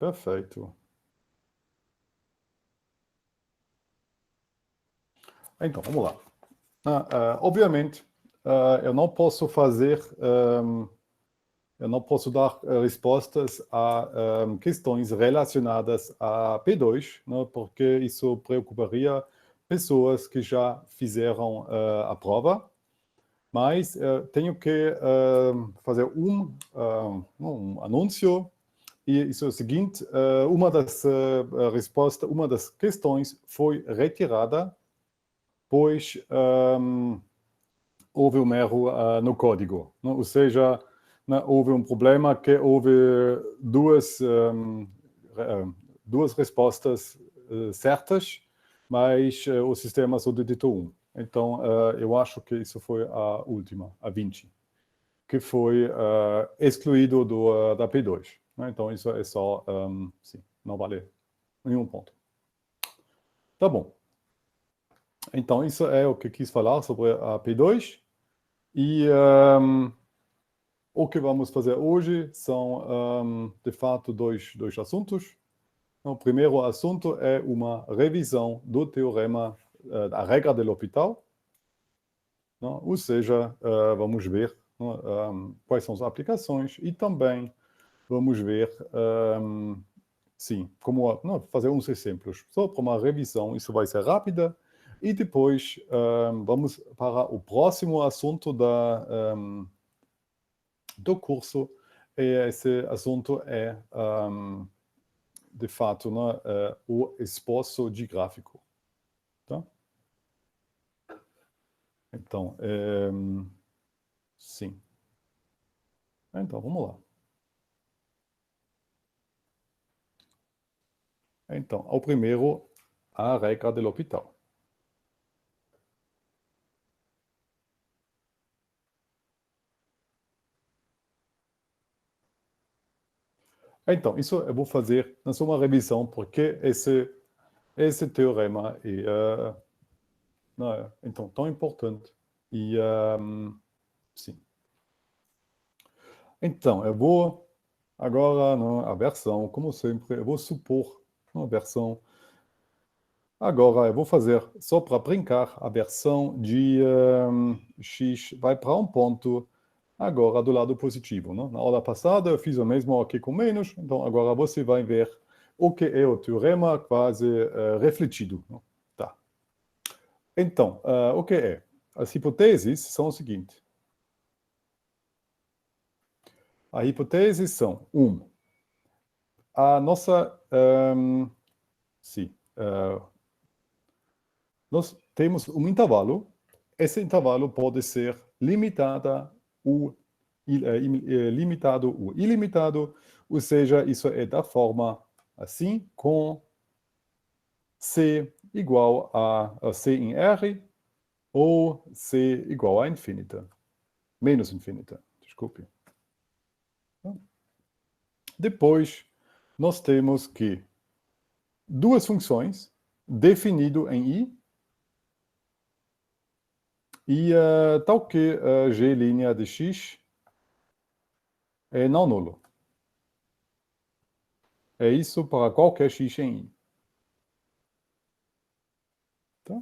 Perfeito. Então, vamos lá. Obviamente, eu não posso eu não posso dar respostas a questões relacionadas a P2, né, porque isso preocuparia pessoas que já fizeram a prova, mas tenho que fazer um anúncio, e isso é o seguinte: uma das respostas, uma das questões foi retirada, pois houve um erro no código, né? Ou seja, né, houve um problema que houve duas respostas certas, mas o sistema só detectou um. Então, eu acho que isso foi a última, a 20, que foi excluído da P2. Né? Então, isso é só, sim, não vale nenhum ponto. Tá bom. Então, isso é o que eu quis falar sobre a P2. E o que vamos fazer hoje são, de fato, dois assuntos. O primeiro assunto é uma revisão do teorema da regra do L'Hopital. Ou seja, vamos ver quais são as aplicações e também vamos ver, sim, como fazer uns exemplos. Só para uma revisão, isso vai ser rápida. E depois vamos para o próximo assunto do curso. E esse assunto é, de fato, né, o esboço de gráfico. Tá? Então, sim. Então, vamos lá. Então, ao primeiro, a regra do L'Hopital. Então, isso eu vou fazer na sua revisão, porque esse teorema é, então, tão importante. E, sim. Então, eu vou agora, a versão, como sempre, eu vou supor uma versão. Agora, eu vou fazer, só para brincar, a versão de x vai para um ponto, agora do lado positivo. Né? Na aula passada eu fiz o mesmo aqui com menos, então agora você vai ver o que é o teorema quase refletido. Né? Tá. Então, o que é? As hipóteses são o seguinte. As hipóteses são, a nossa... sim, nós temos um intervalo. Esse intervalo pode ser limitado ou ilimitado, ou seja, isso é da forma assim, com C igual a C em R, ou C igual a infinita, menos infinita, desculpe. Depois, nós temos que duas funções definido em I, e tal que G' de x é não nulo. É isso para qualquer x em I. Tá?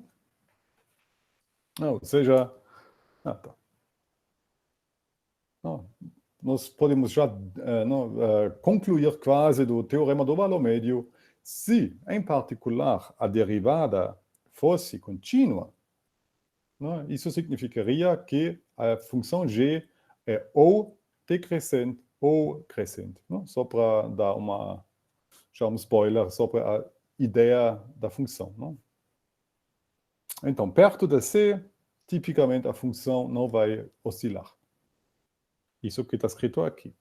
Ou seja, tá. Nós podemos já concluir quase do teorema do valor médio se, em particular, a derivada fosse contínua. Isso significaria que a função g é ou decrescente ou crescente. Só para dar já um spoiler sobre a ideia da função. Então, perto de c, tipicamente a função não vai oscilar. Isso que está escrito aqui.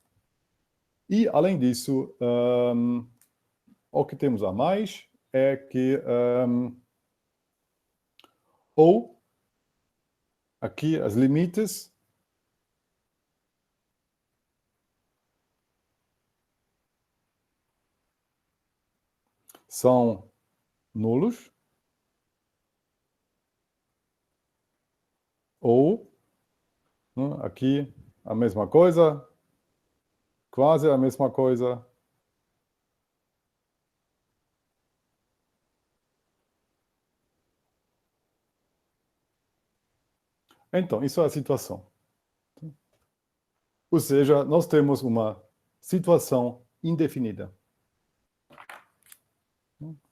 E, além disso, o que temos a mais é que ou aqui as limites são nulos, ou aqui a mesma coisa, quase a mesma coisa, Então, isso é a situação. Ou seja, nós temos uma situação indefinida.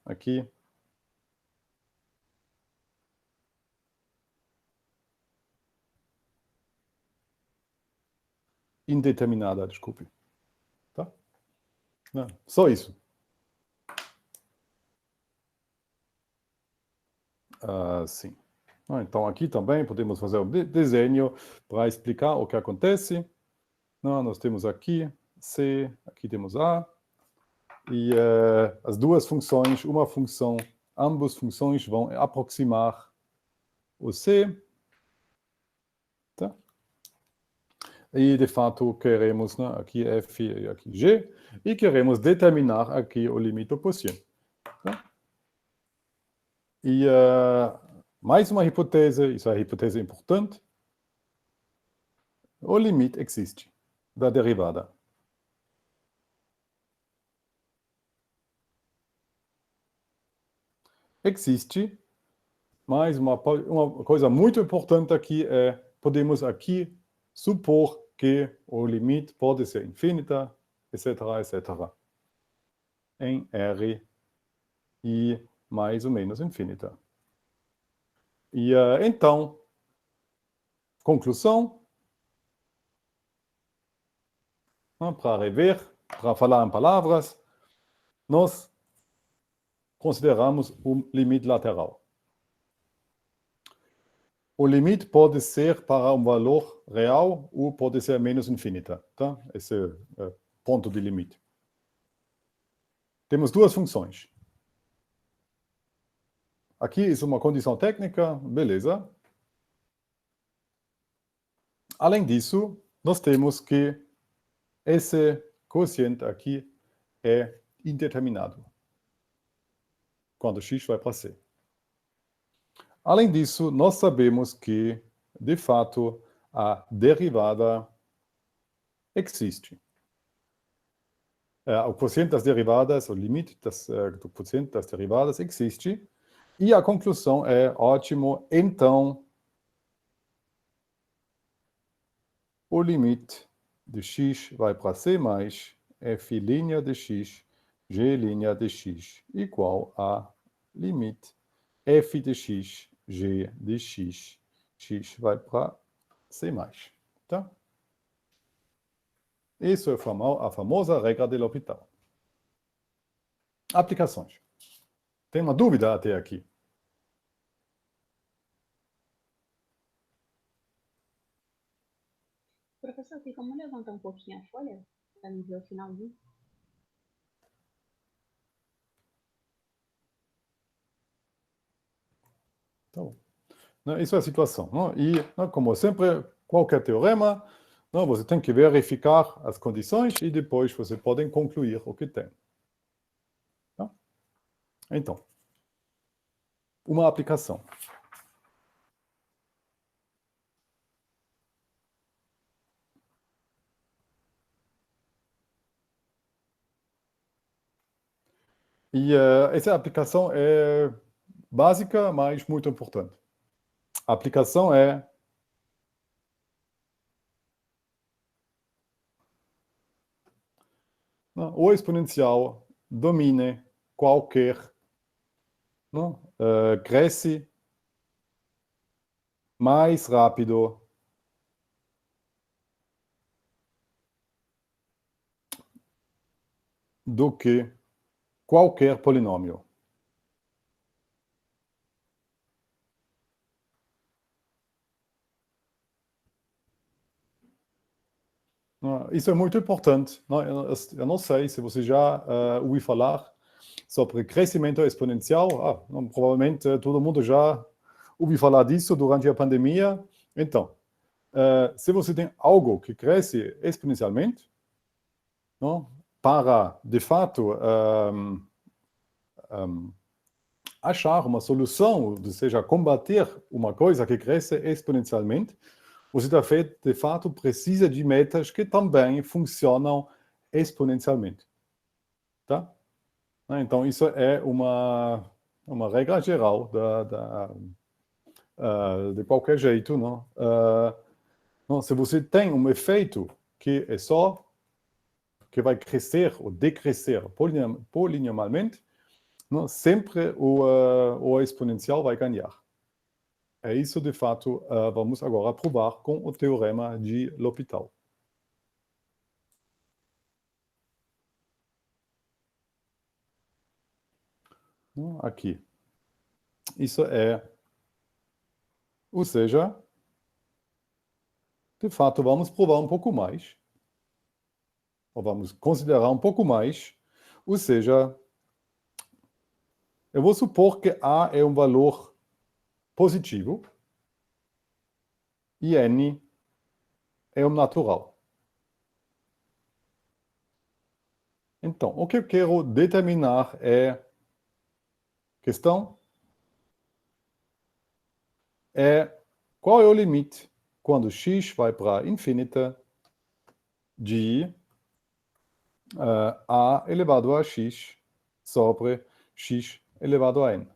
Aqui. Indeterminada, desculpe. Tá? Não, só isso. Sim. Então, aqui também podemos fazer um desenho para explicar o que acontece. Nós temos aqui C, aqui temos A. E as duas funções, ambas funções vão aproximar o C. Tá? E, de fato, queremos aqui F e aqui G. E queremos determinar aqui o limite do quociente. Tá? E mais uma hipótese, isso é uma hipótese importante. O limite existe da derivada. Existe, mas uma coisa muito importante aqui é, podemos aqui supor que o limite pode ser infinita, etc., etc., em R e mais ou menos infinita. E então, conclusão, para rever, para falar em palavras, nós consideramos o limite lateral. O limite pode ser para um valor real ou pode ser menos infinita. Tá? Esse é o ponto de limite. Temos duas funções. Aqui é uma condição técnica, beleza. Além disso, nós temos que esse quociente aqui é indeterminado, quando x vai para C. Além disso, nós sabemos que, de fato, a derivada existe. O quociente das derivadas, o limite do quociente das derivadas existe. E a conclusão é, ótimo, então, o limite de x vai para C mais f' de x, g' de x, igual a limite f de x, g de x, x vai para C mais. Tá? Isso é a famosa regra de L'Hopital. Aplicações. Tem uma dúvida até aqui? Professor, tem como levantar um pouquinho a folha para me ver o finalzinho? Tá bom. Isso é a situação. E, como sempre, qualquer teorema, você tem que verificar as condições e depois você pode concluir o que tem. Tá? Então, uma aplicação. E essa aplicação é básica, mas muito importante. A aplicação é o exponencial domine qualquer, cresce mais rápido do que qualquer polinômio. Isso é muito importante. Eu não sei se você já ouviu falar sobre crescimento exponencial. Provavelmente todo mundo já ouviu falar disso durante a pandemia. Então, se você tem algo que cresce exponencialmente, para, de fato, achar uma solução, ou seja, combater uma coisa que cresce exponencialmente, você, de fato, precisa de metas que também funcionam exponencialmente. Tá? Então, isso é uma regra geral de qualquer jeito, não? Não, se você tem um efeito que é só que vai crescer ou decrescer polinomialmente, não, sempre o exponencial vai ganhar. É isso, de fato, vamos agora provar com o teorema de L'Hopital. Aqui. Isso é, ou seja, de fato, vamos provar um pouco mais, ou vamos considerar um pouco mais, ou seja, eu vou supor que A é um valor positivo e N é um natural. Então, o que eu quero determinar é, questão é qual é o limite quando x vai para infinita de a elevado a x sobre x elevado a n.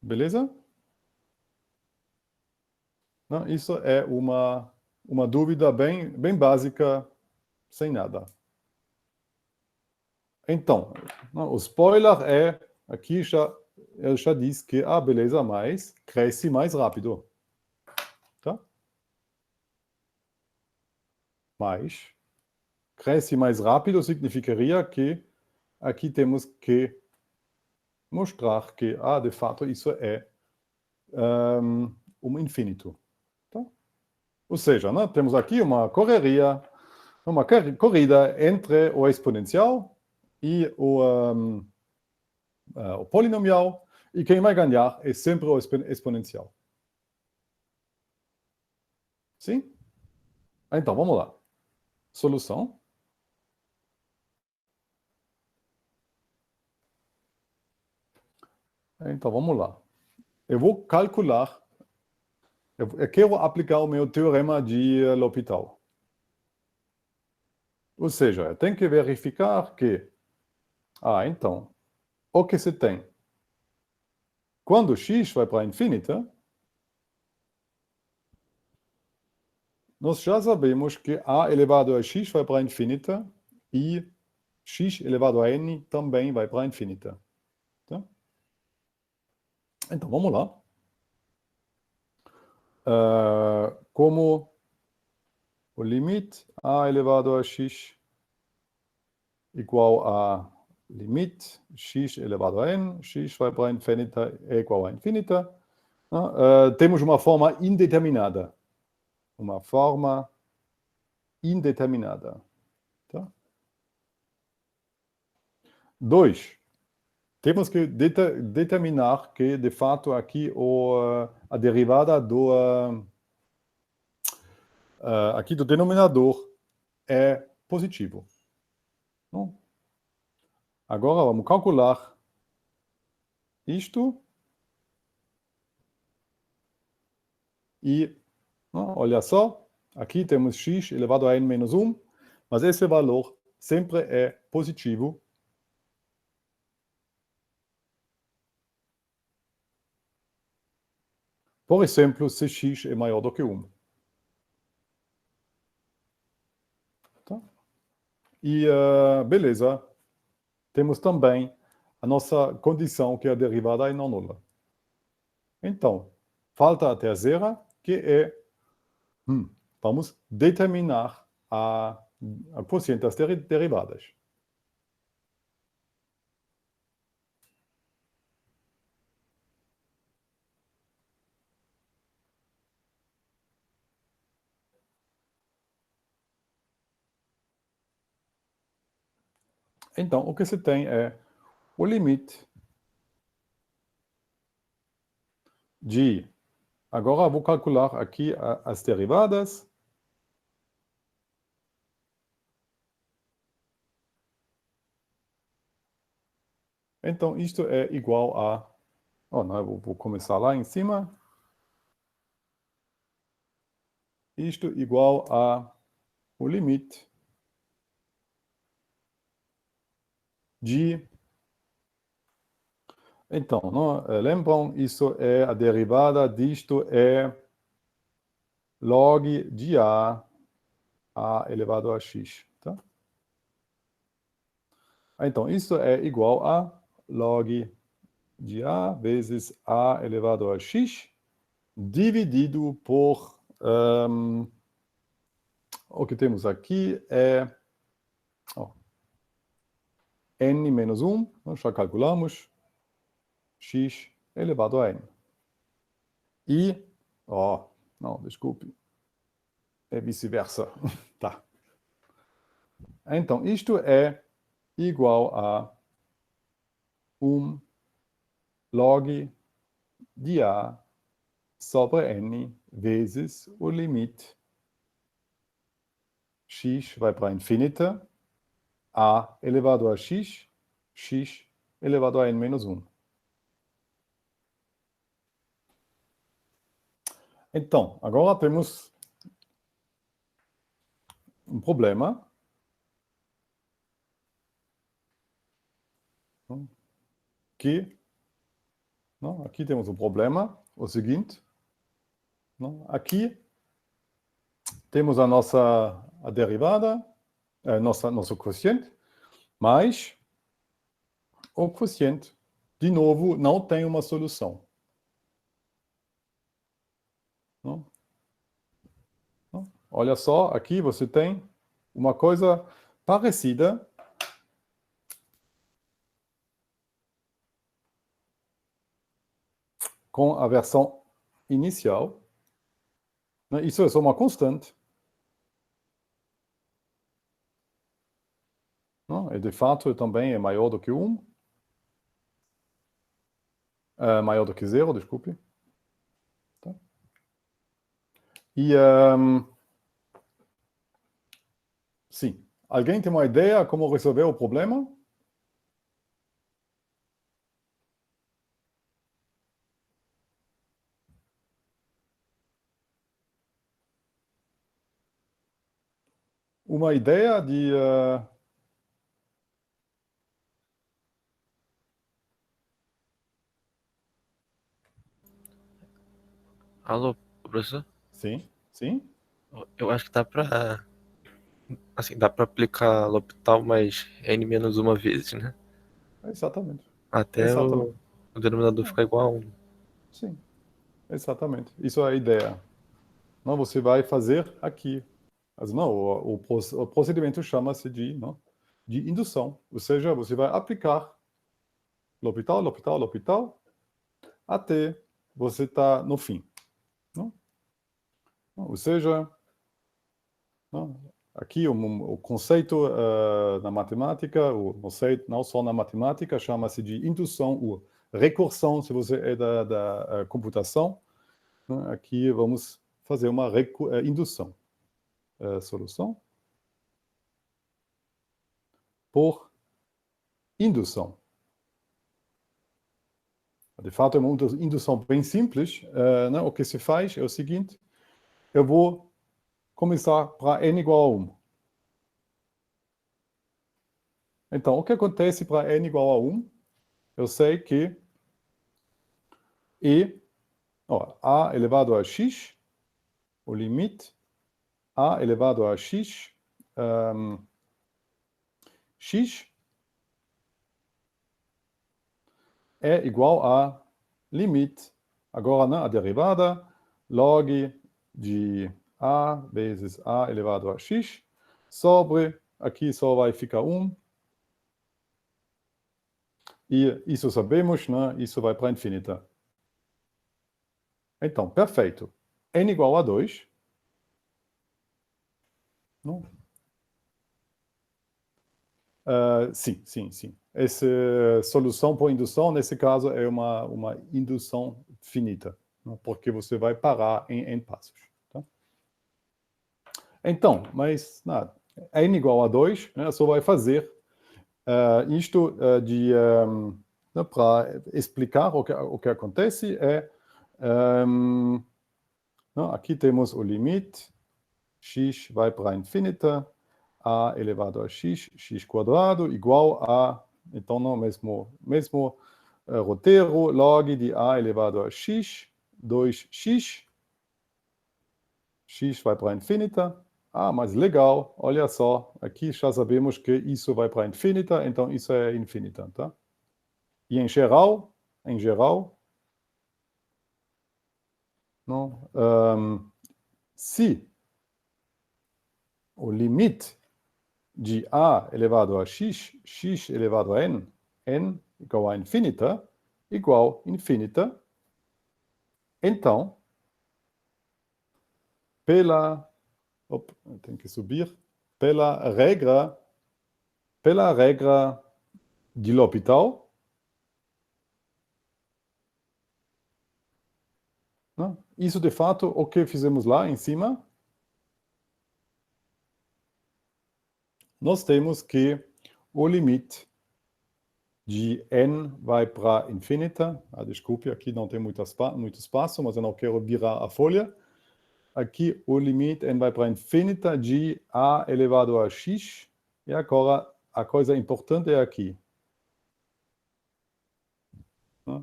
Beleza? Não, isso é uma dúvida bem básica, sem nada. Então, o spoiler é, aqui ele já diz que, beleza, mas cresce mais rápido. Tá? Mas cresce mais rápido significaria que aqui temos que mostrar que, de fato, isso é um infinito. Tá? Ou seja, né, temos aqui uma corrida entre o exponencial e o polinomial, e quem vai ganhar é sempre o exponencial. Sim? Então, vamos lá. Solução. Então, vamos lá. Eu vou calcular, eu quero aplicar o meu teorema de L'Hopital. Ou seja, eu tenho que verificar que, então, o que se tem? Quando x vai para infinita, nós já sabemos que a elevado a x vai para infinita e x elevado a n também vai para infinita. Tá? Então, vamos lá. Como o limite a elevado a x igual a limite x elevado a n, x vai para infinita é igual a infinita. Temos uma forma indeterminada. Uma forma indeterminada. Tá? 2. Temos que determinar que, de fato, aqui a derivada aqui do denominador é positivo. Não? Agora vamos calcular isto e, olha só, aqui temos x elevado a n menos 1, mas esse valor sempre é positivo. Por exemplo, se x é maior do que 1. Tá? E, beleza, temos também a nossa condição que a derivada é não nula. Então, falta a terceira, que é, vamos determinar a quociente das derivadas. Então, o que se tem é o limite de... Agora vou calcular aqui as derivadas. Então, isto é igual a... não, eu vou começar lá em cima. Isto igual a o limite de Então, não, lembram, isso é a derivada disto é log de a elevado a x. Tá? Então, isso é igual a log de a vezes a elevado a x, dividido por... o que temos aqui é n menos 1, nós já calculamos, x elevado a n. E, não, desculpe, é vice-versa. Tá. Então, isto é igual a 1 log de a sobre n vezes o limite x vai para infinita, a elevado a x, x elevado a n menos 1. Então, agora temos um problema. Aqui temos um problema, o seguinte. Aqui temos a nossa derivada, nosso quociente, mas o quociente, de novo, não tem uma solução. Olha só, aqui você tem uma coisa parecida com a versão inicial. Isso é só uma constante. E de fato também é maior do que 1. Maior do que 0, desculpe. Tá? E, sim. Alguém tem uma ideia como resolver o problema? Uma ideia de... Alô, professor? Sim, sim. Eu acho que dá pra... Assim, dá pra aplicar L'Hopital mais n menos uma vez, né? Exatamente. Até Exatamente. o denominador ficar igual a 1. Sim, exatamente. Isso é a ideia. Não, você vai fazer aqui. Mas não, o procedimento chama-se de indução. Ou seja, você vai aplicar L'Hopital, até você estar no fim. Não? Ou seja, aqui o conceito na matemática, o conceito não só na matemática, chama-se de indução ou recursão, se você é da computação. Aqui vamos fazer uma indução. Solução por indução. De fato, é uma indução bem simples. O que se faz é o seguinte: eu vou começar para n igual a 1. Então, o que acontece para n igual a 1? Eu sei que a elevado a x, o limite a elevado a x, x é igual a limite, agora a derivada, log de a vezes a elevado a x, sobre, aqui só vai ficar 1, e isso sabemos, isso vai para infinita. Então, perfeito. N igual a 2. Sim. Essa solução por indução, nesse caso, é uma indução finita, porque você vai parar em n passos. Tá? Então, mas nada, n igual a 2, só vai fazer isto para explicar o que acontece aqui temos o limite, x vai para infinita, a elevado a x, x quadrado, igual a, então, mesmo roteiro, log de a elevado a x, 2x. X vai para infinita. Ah, mas legal, olha só, aqui já sabemos que isso vai para infinita, então isso é infinita, tá? E em geral, não, se o limite de a elevado a x, x elevado a n, n igual a infinita, então, tem que subir, pela regra de L'Hopital, né? Isso de fato, o que fizemos lá em cima, nós temos que o limite de n vai para infinita. Ah, desculpe, aqui não tem muito espaço, mas eu não quero virar a folha. Aqui o limite n vai para infinita de a elevado a x. E agora a coisa importante é aqui.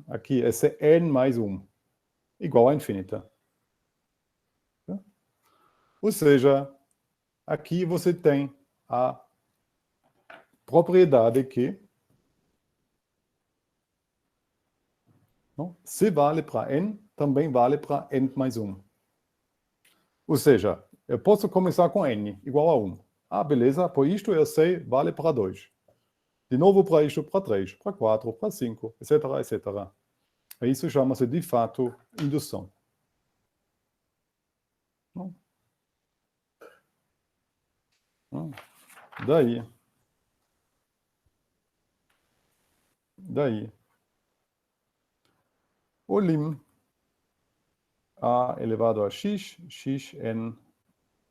Aqui, esse n mais 1 igual a infinita. Ou seja, aqui você tem a propriedade que se vale para n, também vale para n mais 1. Ou seja, eu posso começar com n igual a 1. Ah, beleza, por isto eu sei, vale para 2. De novo para isto, para 3, para 4, para 5, etc, etc. Isso chama-se de fato indução. Daí, o lim a elevado a x, xn,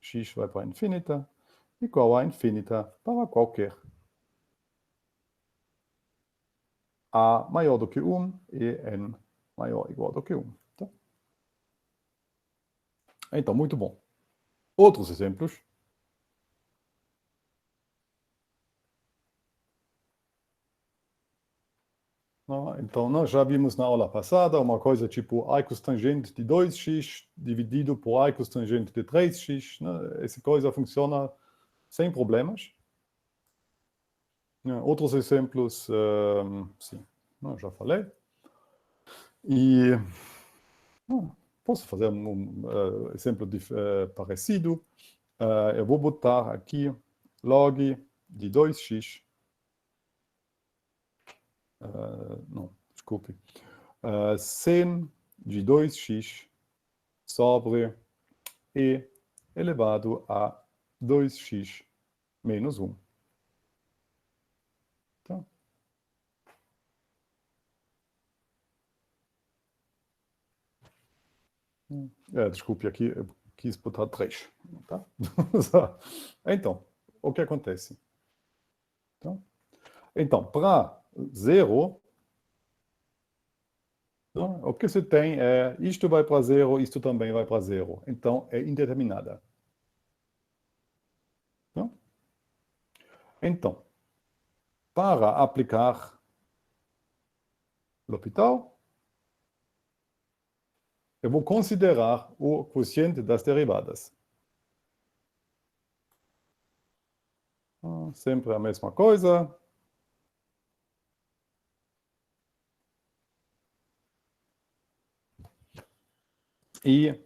x vai para infinita, igual a infinita para qualquer a maior do que 1 e n maior ou igual do que 1. Tá? Então, muito bom. Outros exemplos. Então, nós já vimos na aula passada uma coisa tipo a costangente de 2x dividido por a costangente de 3x. Né? Essa coisa funciona sem problemas. Outros exemplos, sim, já falei. E posso fazer um exemplo parecido. Eu vou botar aqui log de 2x. Não, desculpe. Sen de 2x sobre e elevado a 2x menos 1. Tá? Desculpe, aqui eu quis botar 3. Tá? Então, o que acontece? Então, para 0, o que você tem é isto vai para 0, isto também vai para 0. Então, é indeterminada. Então, para aplicar L'Hopital, eu vou considerar o quociente das derivadas. Sempre a mesma coisa. E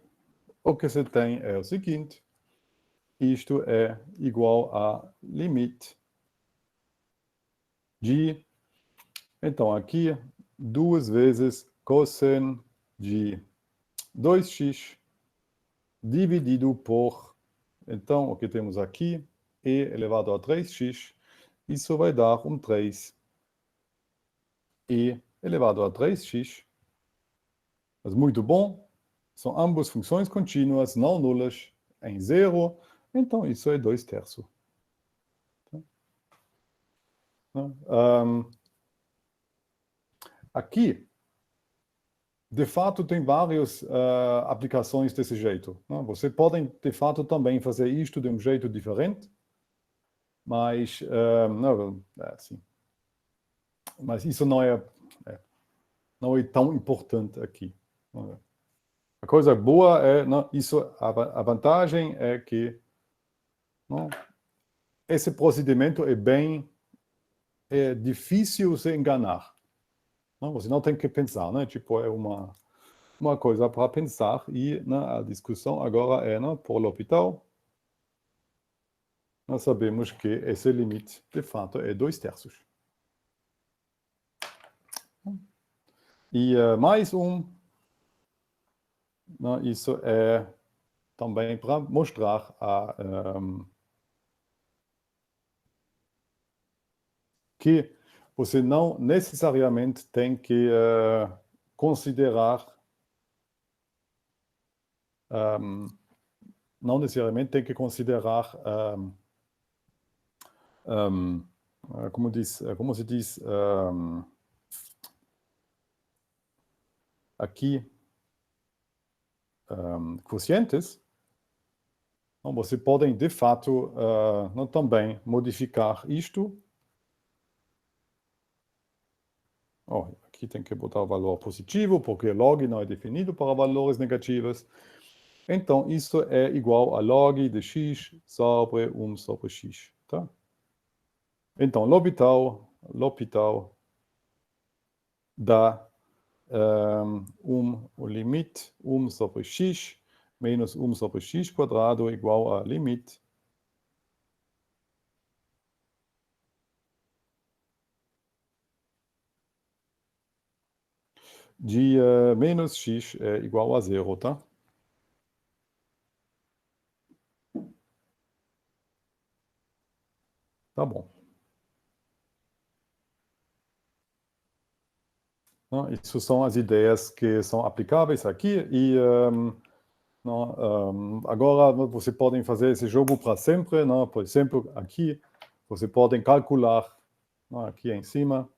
o que você tem é o seguinte. Isto é igual a limite de... Então, aqui, 2 vezes cossen de 2x dividido por... Então, o que temos aqui? E elevado a 3x. Isso vai dar 3. E elevado a 3x. Mas muito bom. São ambas funções contínuas, não nulas, em 0. Então, isso é 2/3. Aqui, de fato, tem várias aplicações desse jeito. Você pode, de fato, também fazer isto de um jeito diferente, mas, assim. Mas isso não é não é tão importante aqui. A coisa boa é, não, isso, a vantagem é que não, esse procedimento é bem difícil se enganar. Não, você não tem que pensar, né? Tipo, é uma coisa para pensar e né, a discussão agora é, né, por l'hôpital, nós sabemos que esse limite, de fato, é 2/3. E mais né, isso é também para mostrar que você não necessariamente tem que considerar não necessariamente tem que considerar como se diz aqui quocientes. Então, você pode, de fato, também modificar isto. Aqui tem que botar o valor positivo, porque log não é definido para valores negativos. Então, isso é igual a log de x sobre 1 sobre x. Tá? Então, l'hôpital dá o limite 1 sobre x menos 1 sobre x quadrado igual a limite de menos x é igual a 0, tá? Tá bom. Isso são as ideias que são aplicáveis aqui e agora você pode fazer esse jogo para sempre. Por exemplo, aqui você pode calcular aqui em cima.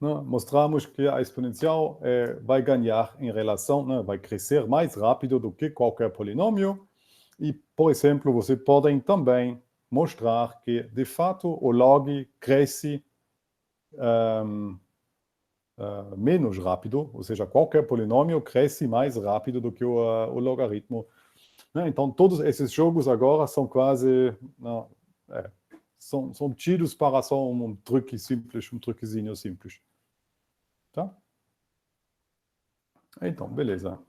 Mostramos que a exponencial vai ganhar em relação, vai crescer mais rápido do que qualquer polinômio. E, por exemplo, você pode também mostrar que, de fato, o log cresce menos rápido, ou seja, qualquer polinômio cresce mais rápido do que o logaritmo. Então, todos esses jogos agora são quase, são tidos para só um truque simples, um truquezinho simples. Tá? Então, beleza.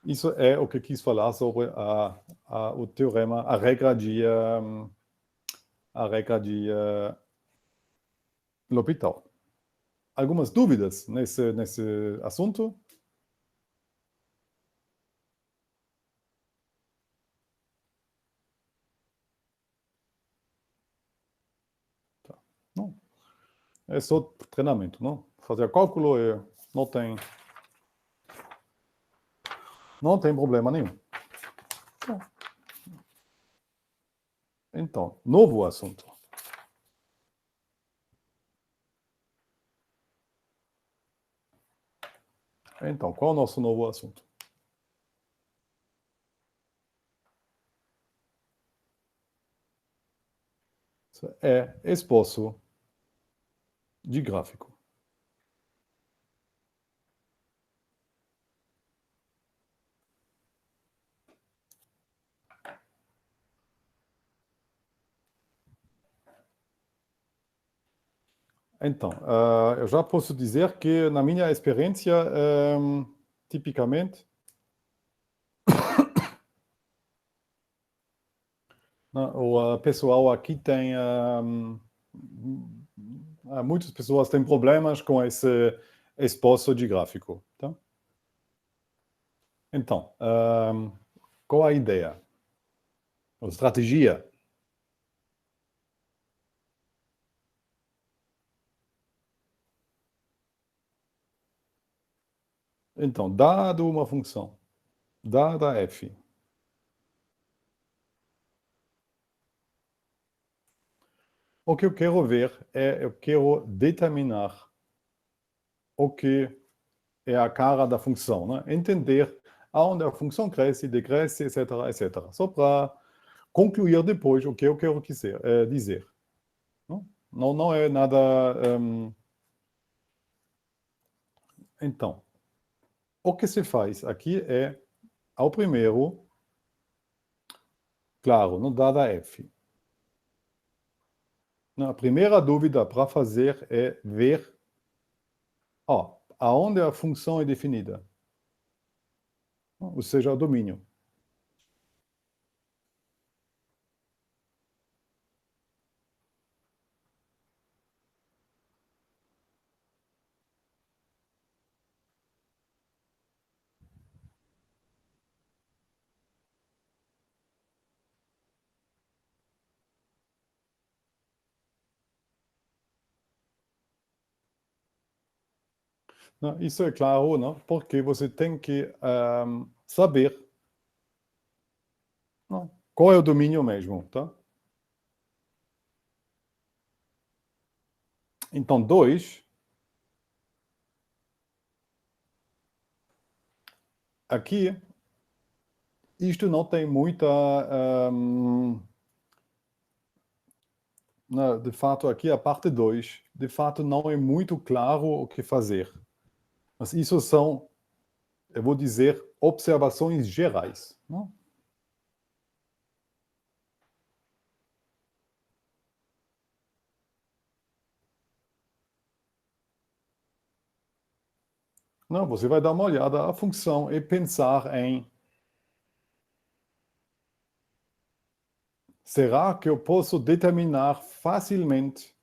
Isso é o que quis falar sobre o teorema, a regra de L'Hôpital. Algumas dúvidas nesse assunto? Tá. Não. É só treinamento, não? Fazer cálculo não tem problema nenhum. Então, novo assunto. Então, qual é o nosso novo assunto? É esboço de gráfico. Então, eu já posso dizer que, na minha experiência, tipicamente, o pessoal aqui tem... muitas pessoas têm problemas com esse esboço de gráfico. Tá? Então, qual a ideia? A estratégia? Então, dado uma função, dada f, o que eu quero ver eu quero determinar o que é a cara da função, né? Entender aonde a função cresce, decresce, etc., etc. Só para concluir depois o que eu quero dizer. Não é nada Então, o que se faz aqui é, ao primeiro, claro, no dada f. A primeira dúvida para fazer é ver aonde a função é definida. Ou seja, o domínio. Isso é claro, não? Porque você tem que saber qual é o domínio mesmo, tá? Então, 2, aqui, isto não tem muita... de fato, aqui a parte 2, de fato, não é muito claro o que fazer. Mas isso são, eu vou dizer, observações gerais. Não? Não, você vai dar uma olhada à função e pensar em: será que eu posso determinar facilmente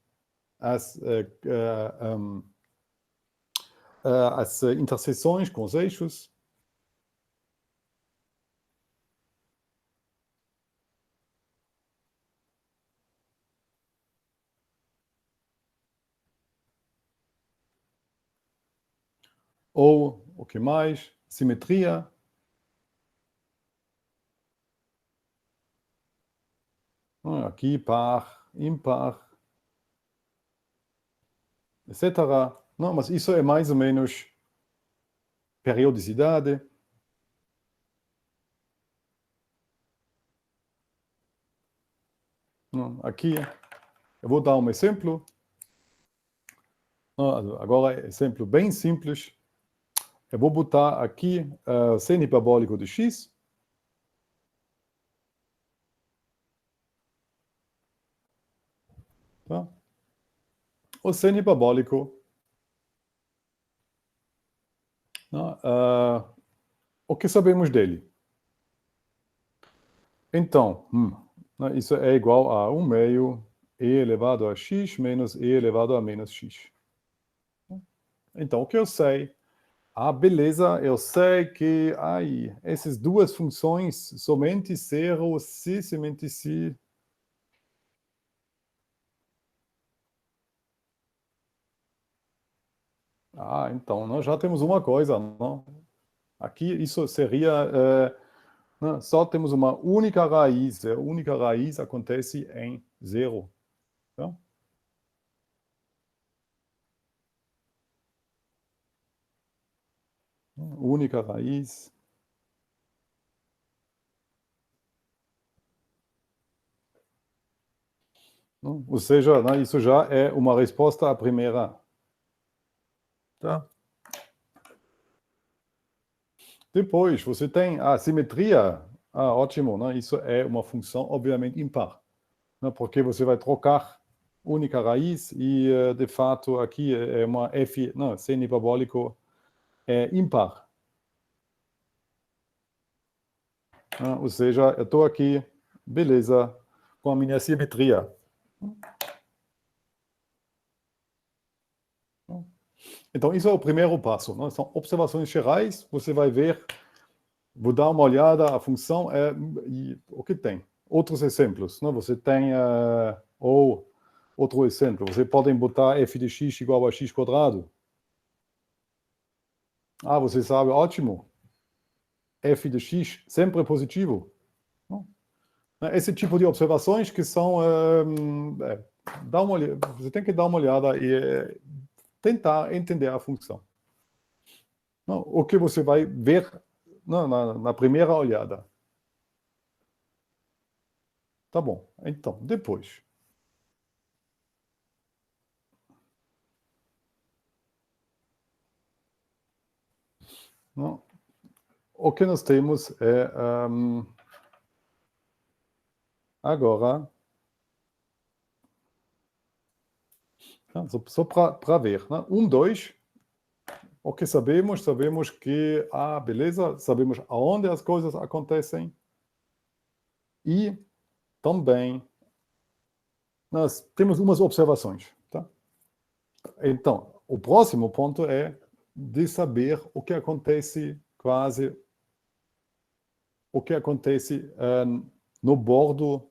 as interseções com os eixos? Ou, o que mais? Simetria. Aqui, par, impar, etc. Não, mas isso é mais ou menos periodicidade. Aqui, eu vou dar um exemplo. Agora, exemplo bem simples. Eu vou botar aqui seno hiperbólico de x. Tá? O seno hiperbólico, o que sabemos dele? Então, isso é igual a 1 meio e elevado a x menos e elevado a menos x. Então, o que eu sei? Beleza, eu sei que essas duas funções somente zero se somente se... então, nós já temos uma coisa, não? Aqui isso seria... só temos uma única raiz. A única raiz acontece em zero. Tá? Única raiz. Ou seja, isso já é uma resposta à primeira. Tá? Depois, você tem a simetria. Ótimo. Isso é uma função, obviamente, impar. Porque você vai trocar única raiz e, de fato, aqui é uma f, seno hiperbólico é impar. Ou seja, eu estou aqui, beleza, com a minha simetria. Então, isso é o primeiro passo. São observações gerais, você vai ver, vou dar uma olhada, a função e o que tem. Outros exemplos. Você tem, ou outro exemplo, você pode botar f de x igual a x quadrado. Você sabe, ótimo. F de x sempre positivo. Esse tipo de observações que são... você tem que dar uma olhada e tentar entender a função. O que você vai ver na primeira olhada. Tá bom. Então, depois. Não? O que nós temos é agora, só para ver, né? 1, 2, o que sabemos? Sabemos que, beleza, sabemos aonde as coisas acontecem e também nós temos umas observações, tá? Então, o próximo ponto é de saber o que acontece no bordo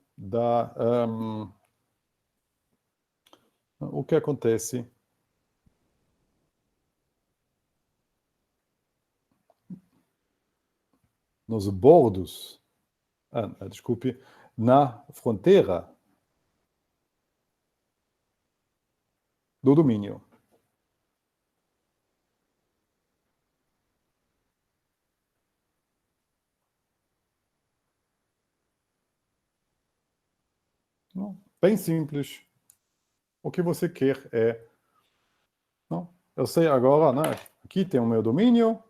o que acontece nos bordos, desculpe, na fronteira do domínio. Bem simples. O que você quer é... Não? Eu sei agora, né? Aqui tem o meu domínio.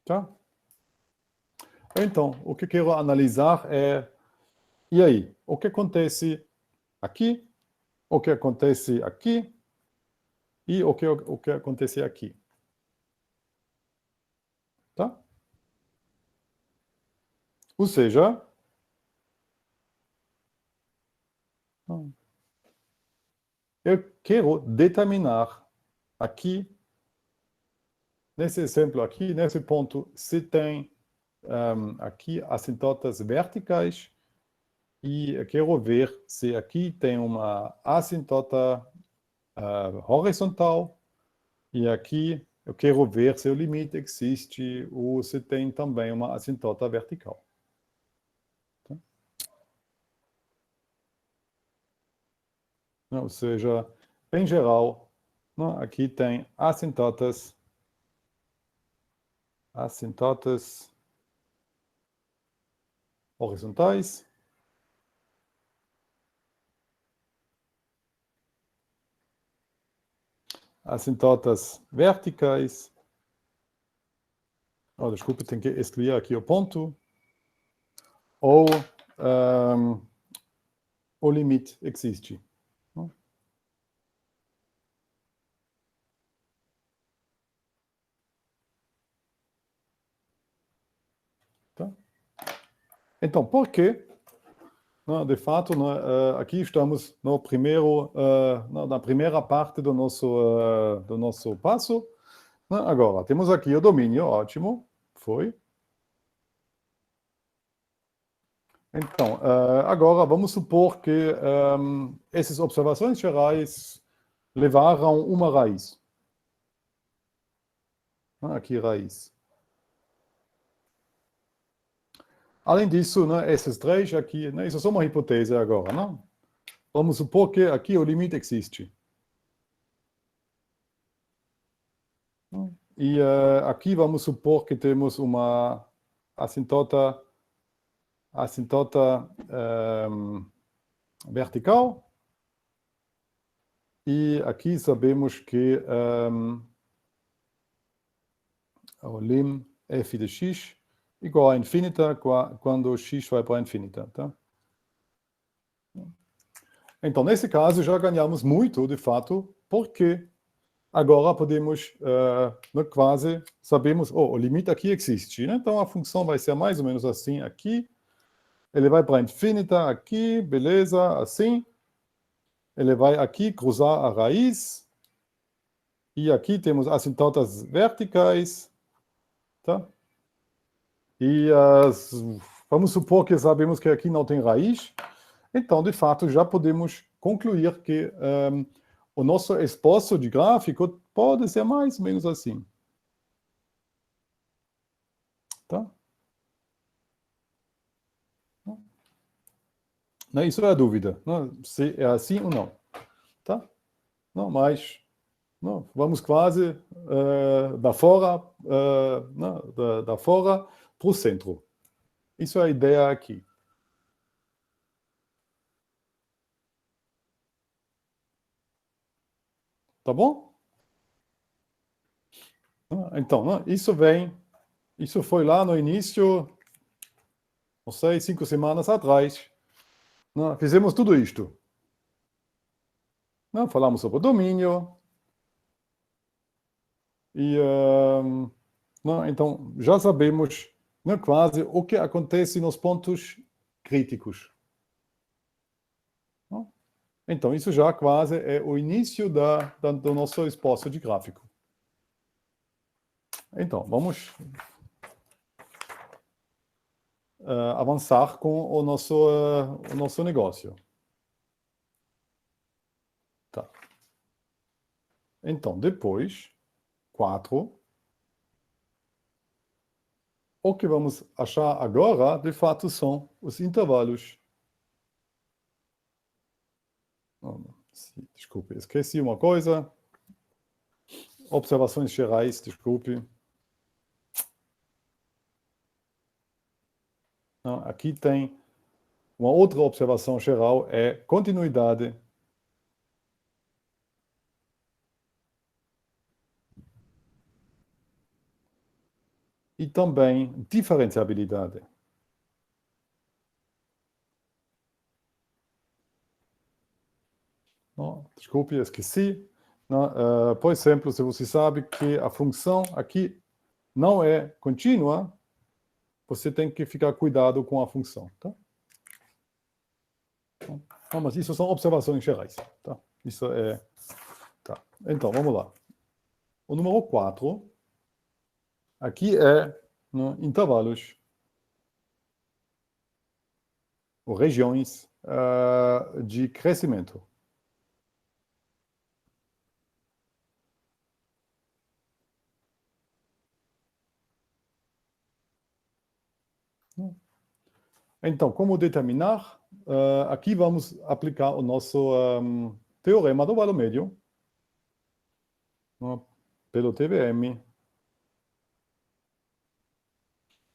Tá? Então, o que quero analisar é... E aí? O que acontece aqui? O que acontece aqui? E o que acontece aqui? Tá? Ou seja... eu quero determinar aqui, nesse exemplo aqui, nesse ponto, se tem aqui assintotas verticais e eu quero ver se aqui tem uma assintota horizontal e aqui eu quero ver se o limite existe ou se tem também uma assintota vertical. Tá? Ou seja, em geral, aqui tem assintotas horizontais, assintotas verticais. Desculpe, tem que excluir aqui o ponto. Ou o limite existe. Tá? Então, por quê? De fato, aqui estamos no primeiro, na primeira parte do nosso passo. Agora, temos aqui o domínio, ótimo, foi. Então, agora vamos supor que essas observações gerais levaram uma raiz. Aqui, raiz. Além disso, esses três aqui, isso é só uma hipótese agora, não? Vamos supor que aqui o limite existe. E aqui vamos supor que temos uma assintota vertical. E aqui sabemos que o lim f de x igual a infinita quando x vai para infinita. Tá? Então, nesse caso, já ganhamos muito, de fato, porque agora podemos, quase, sabemos, o limite aqui existe. Né? Então, a função vai ser mais ou menos assim aqui. Ele vai para infinita aqui, beleza, assim. Ele vai aqui cruzar a raiz. E aqui temos assintotas verticais. Tá? E vamos supor que sabemos que aqui não tem raiz. Então, de fato, já podemos concluir que o nosso esboço de gráfico pode ser mais ou menos assim. Tá? Isso é a dúvida, se é assim ou não. Tá? Não, mas vamos quase da fora para o centro. Isso é a ideia aqui. Tá bom? Então, né, isso foi lá no início, não sei, 5 semanas atrás. Né, fizemos tudo isto. Né, falamos sobre o domínio. E, né, então, já sabemos, né, quase o que acontece nos pontos críticos. Né? Então, isso já quase é o início do nosso espaço de gráfico. Então, vamos avançar com o nosso negócio. Tá. Então, depois, 4. O que vamos achar agora, de fato, são os intervalos. Desculpe, esqueci uma coisa. Observações gerais, desculpe. Aqui tem uma outra observação geral, é continuidade. E também diferenciabilidade. Não, desculpe, esqueci. Não, por exemplo, se você sabe que a função aqui não é contínua, você tem que ficar cuidado com a função. Tá? Não, mas isso são observações gerais. Tá? Isso é... Tá. Então, vamos lá. O número 4, aqui é, né, intervalos, ou regiões de crescimento. Então, como determinar? Aqui vamos aplicar o nosso teorema do valor médio, né, pelo TVM.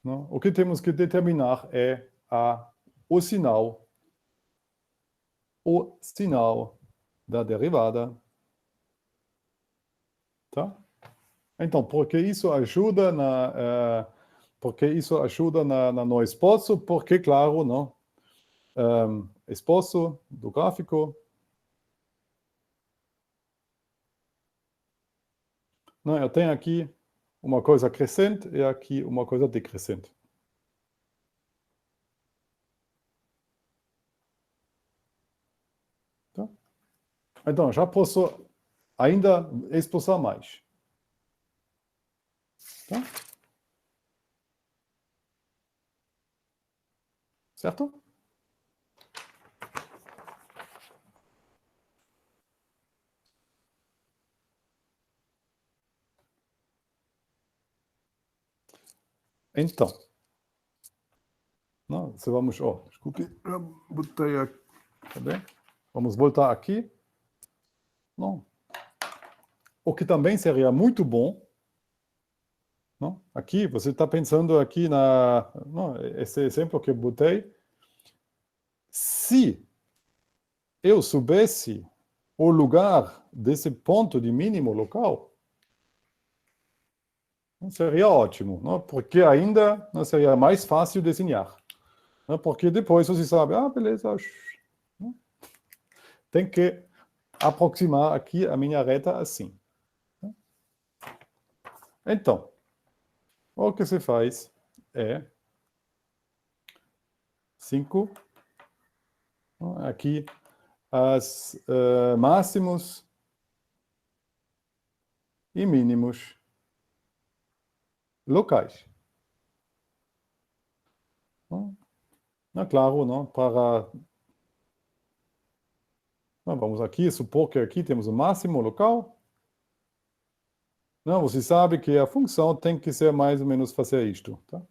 Né? O que temos que determinar é o sinal da derivada. Tá? Então, porque isso ajuda no esforço, porque, claro, não? Esforço do gráfico. Não, eu tenho aqui uma coisa crescente e aqui uma coisa decrescente. Tá? Então, já posso ainda esforçar mais. Tá? Certo? Então, não, se vamos, desculpe, botei aqui, cadê? Vamos voltar aqui. Não. O que também seria muito bom, não? Aqui, você está pensando aqui não, esse exemplo que eu botei, se eu soubesse o lugar desse ponto de mínimo local, seria ótimo, não? Porque ainda não seria mais fácil desenhar. Não? Porque depois você sabe, beleza, não? Tem que aproximar aqui a minha reta assim. Então, o que se faz é 5, aqui as máximos e mínimos locais. Não, claro, não, vamos aqui, supor que aqui temos o máximo local. Não, você sabe que a função tem que ser mais ou menos fazer isto. Tá?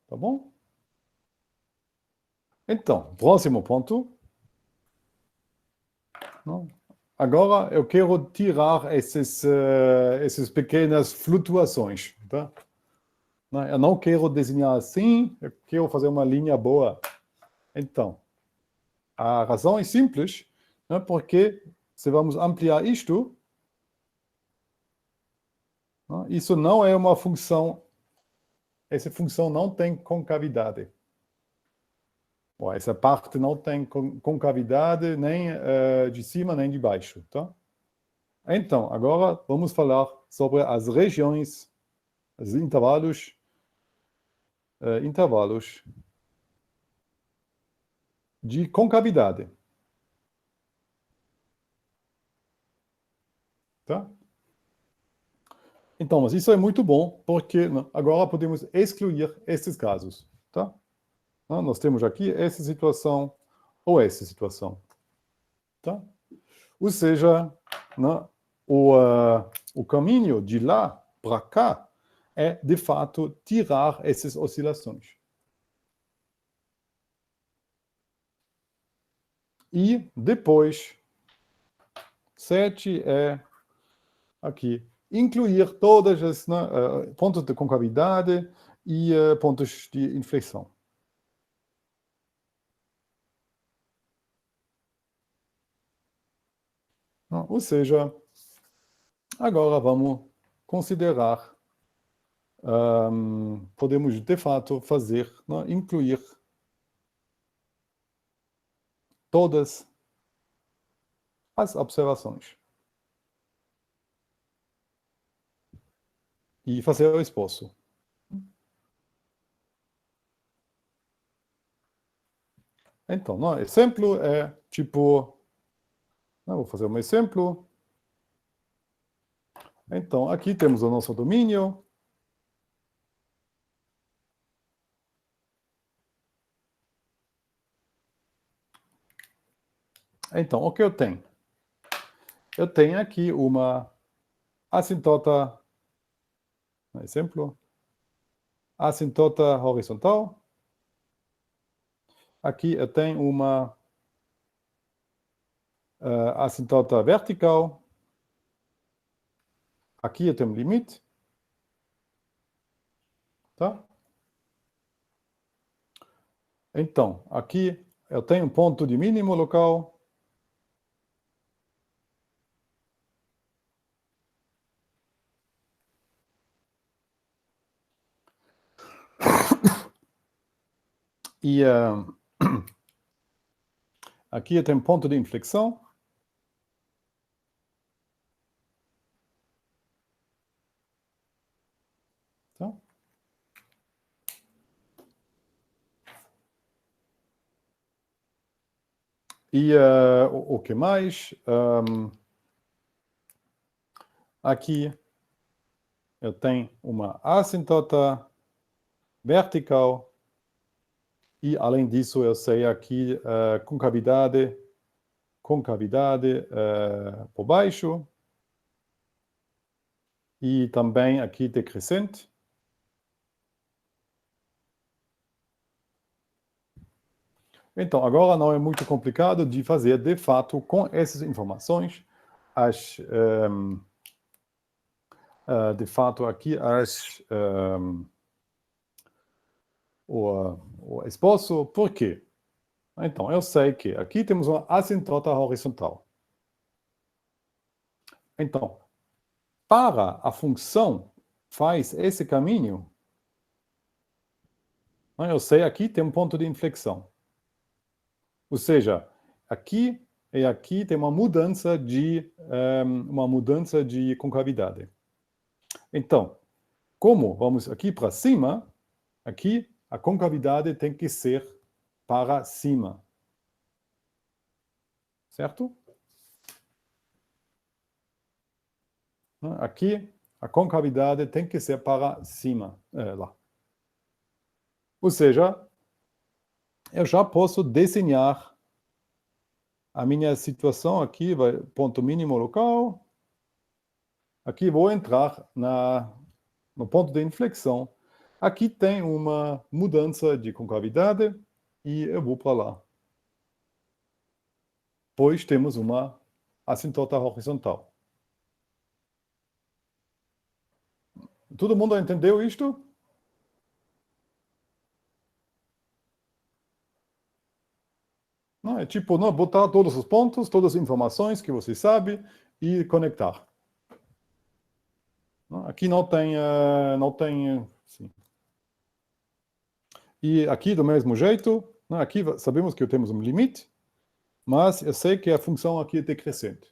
Tá bom? Então, próximo ponto. Não? Agora eu quero tirar essas pequenas flutuações. Tá? né? Eu não quero desenhar assim, eu quero fazer uma linha boa. Então, a razão é simples, né? Porque se vamos ampliar isto, né? Isso não é uma função, essa função não tem concavidade. Bom, essa parte não tem concavidade nem de cima nem de baixo, tá? Então, agora vamos falar sobre as regiões, os intervalos de concavidade. Tá? Então, mas isso é muito bom, porque agora podemos excluir esses casos. Tá? Nós temos aqui essa situação ou essa situação. Tá? Ou seja, o caminho de lá para cá é, de fato, tirar essas oscilações. E depois, 7 é aqui, incluir todas as pontos de concavidade e pontos de inflexão. Ou seja, agora vamos considerar, podemos de fato fazer, incluir todas as observações. E fazer o esforço. Então, exemplo é tipo, vou fazer um exemplo. Então, aqui temos o nosso domínio. Então, o que eu tenho? Eu tenho aqui uma assintota, exemplo, assintota horizontal. Aqui eu tenho uma assintota vertical. Aqui eu tenho um limite. Tá? Então, aqui eu tenho um ponto de mínimo local. E aqui eu tenho um ponto de inflexão. Tá? E o que mais? Aqui eu tenho uma assintota vertical. E, além disso, eu sei aqui concavidade por baixo. E também aqui decrescente. Então, agora não é muito complicado de fazer, de fato, com essas informações, de fato, aqui o esboço. Por quê? Então, eu sei que aqui temos uma assintota horizontal. Então, para a função faz esse caminho, eu sei aqui tem um ponto de inflexão. Ou seja, aqui e aqui tem uma mudança de concavidade. Então, como vamos aqui para cima, aqui a concavidade tem que ser para cima. Certo? Aqui a concavidade tem que ser para cima. Lá. Ou seja, eu já posso desenhar a minha situação aqui, ponto mínimo local. Aqui vou entrar no ponto de inflexão. Aqui tem uma mudança de concavidade e eu vou para lá. Pois temos uma assintota horizontal. Todo mundo entendeu isto? Não? É tipo, não, botar todos os pontos, todas as informações que você sabe e conectar. Não? Aqui não tem, sim. E aqui do mesmo jeito, não? Aqui sabemos que temos um limite, mas eu sei que a função aqui é decrescente.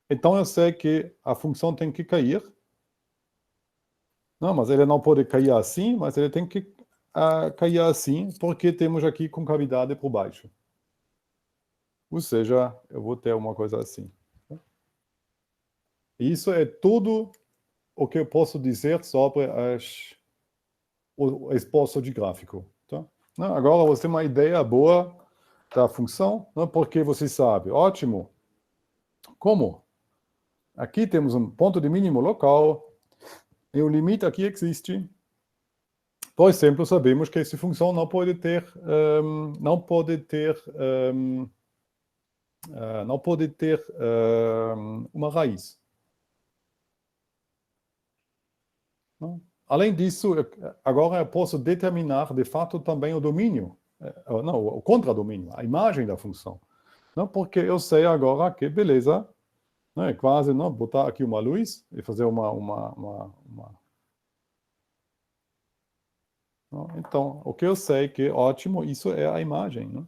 Então eu sei que a função tem que cair. Não, mas ele não pode cair assim, mas ele tem que cair assim, porque temos aqui concavidade por baixo. Ou seja, eu vou ter uma coisa assim. Isso é tudo o que eu posso dizer sobre o esboço de gráfico. Tá? Agora você tem uma ideia boa da função, porque você sabe, ótimo, como? Aqui temos um ponto de mínimo local, e o limite aqui existe. Por exemplo, sabemos que essa função não pode ter uma raiz. Não? Além disso, agora eu posso determinar, de fato, também o domínio, não, o contradomínio, a imagem da função. Não? Porque eu sei agora que, beleza, é quase não, botar aqui uma luz e fazer não? Então, o que eu sei que, ótimo, isso é a imagem. Não?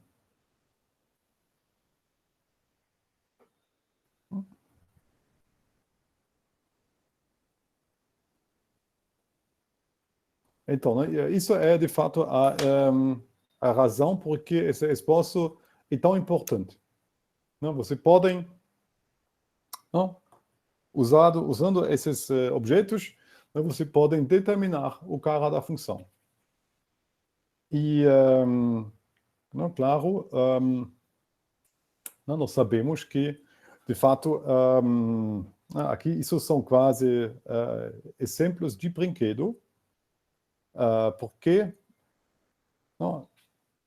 Então, né, isso é, de fato, a razão por que esse esboço é tão importante. Não? Você podem, não? Usando esses objetos, né, você pode determinar o cara da função. E, não, claro, nós sabemos que, de fato, aqui isso são quase exemplos de brinquedo, porque não,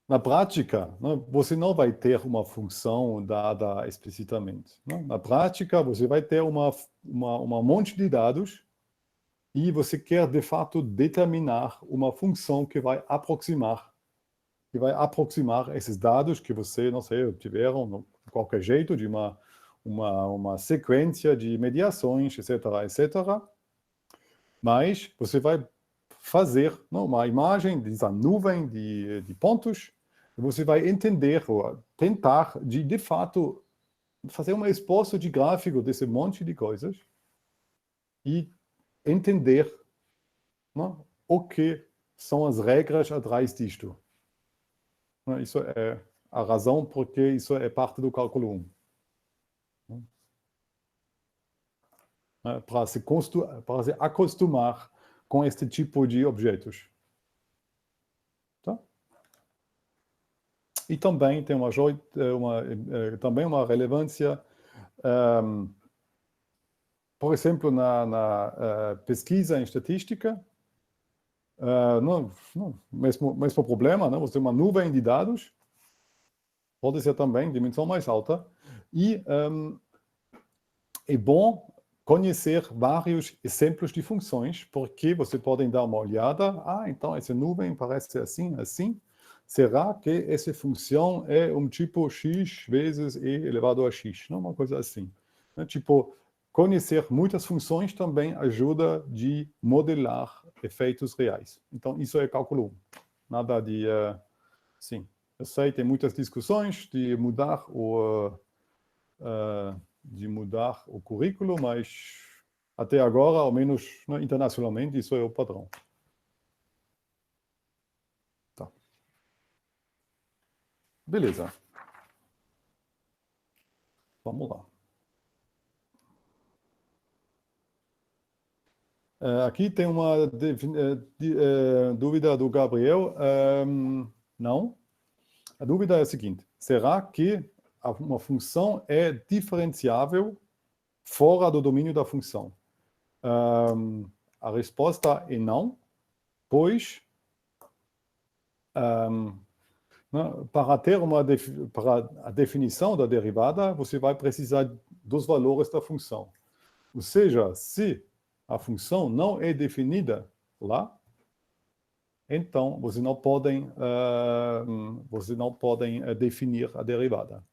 na prática, não, você não vai ter uma função dada explicitamente. Não? Na prática, você vai ter uma monte de dados e você quer, de fato, determinar uma função que vai aproximar esses dados que você, não sei, obtiveram de qualquer jeito, de uma sequência de mediações, etc., etc. Mas você vai fazer uma imagem dessa nuvem de pontos, e você vai entender, ou tentar, de fato, fazer um esboço de gráfico desse monte de coisas e entender, não, o que são as regras atrás disto. Isso é a razão porque isso é parte do cálculo 1. Para se acostumar com este tipo de objetos. Tá? E também tem também uma relevância, por exemplo, na pesquisa em estatística. Mesmo problema, né? Você tem uma nuvem de dados, pode ser também dimensão mais alta, e é bom conhecer vários exemplos de funções, porque você pode dar uma olhada, então essa nuvem parece assim, assim, será que essa função é um tipo x vezes e elevado a x? Não, uma coisa assim. Tipo, conhecer muitas funções também ajuda de modelar efeitos reais. Então, isso é cálculo 1. Nada de... sim, eu sei, tem muitas discussões de mudar o currículo, mas até agora, ao menos internacionalmente, isso é o padrão. Tá. Beleza. Vamos lá. Aqui tem uma dúvida do Gabriel. Não. A dúvida é a seguinte: será que uma função é diferenciável fora do domínio da função? A resposta é não, pois para ter para a definição da derivada, você vai precisar dos valores da função. Ou seja, se a função não é definida lá, então vocês não podem definir a derivada.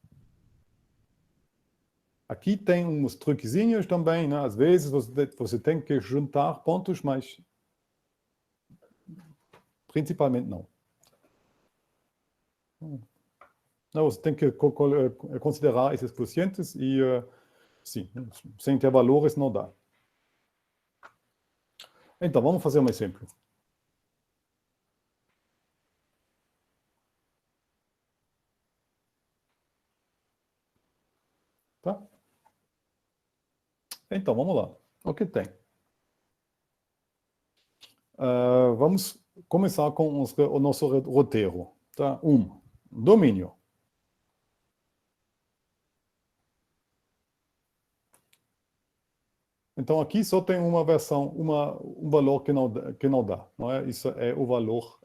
Aqui tem uns truquezinhos também, né? Às vezes você tem que juntar pontos, mas principalmente não. Não, você tem que considerar esses quocientes e, sim, sem ter valores não dá. Então, vamos fazer um exemplo. Tá? Então, vamos lá. O que tem? Vamos começar com o nosso roteiro. Tá? Domínio. Então, aqui só tem uma versão, um valor que não dá. Não é? Isso é o valor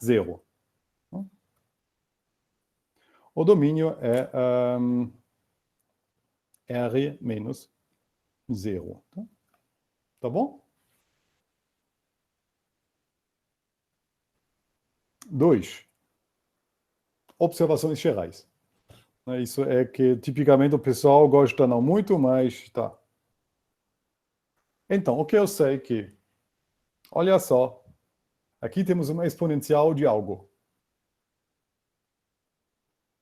0. O domínio é R menos 0. Tá bom? 2. Observações gerais. Isso é que tipicamente o pessoal gosta não muito, mas tá. Então, o que eu sei que, olha só, aqui temos uma exponencial de algo.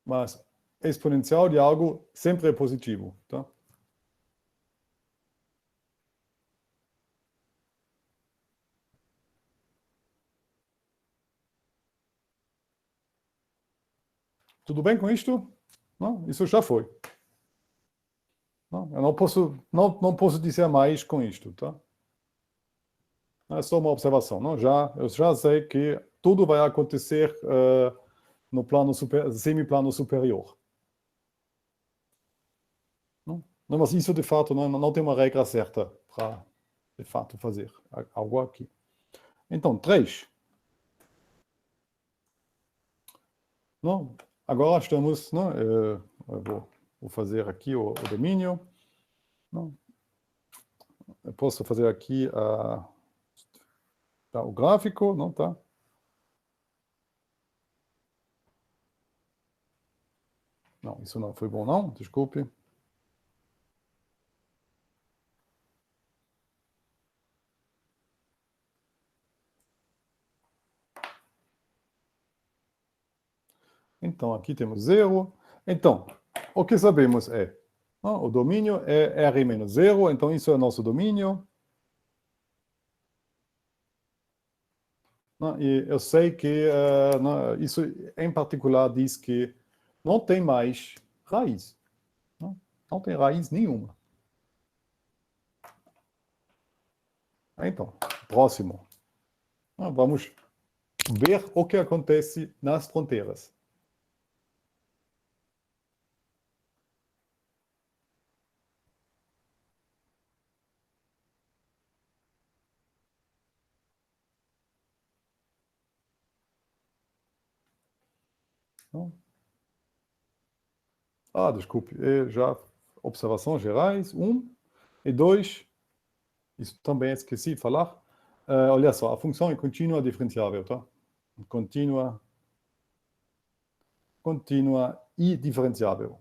Mas exponencial de algo sempre é positivo, tá? Tudo bem com isto? Não, isso já foi. Não, eu não posso dizer mais com isto, tá? É só uma observação. Não? Eu já sei que tudo vai acontecer no plano semiplano superior. Não, mas isso, de fato, não tem uma regra certa para, de fato, fazer algo aqui. Então, 3. Não, agora estamos... Não, eu vou fazer aqui o domínio. Não, eu posso fazer aqui o gráfico, não tá? Não, isso não foi bom, não. Desculpe. Então, aqui temos 0. Então, o que sabemos é, o domínio é R menos 0, então isso é o nosso domínio. E eu sei que isso, em particular, diz que não tem mais raiz. Não tem raiz nenhuma. Então, próximo. Vamos ver o que acontece nas fronteiras. Desculpe, já observações gerais, 1. E 2, isso também esqueci de falar. Olha só, a função é contínua diferenciável, tá? Contínua e diferenciável.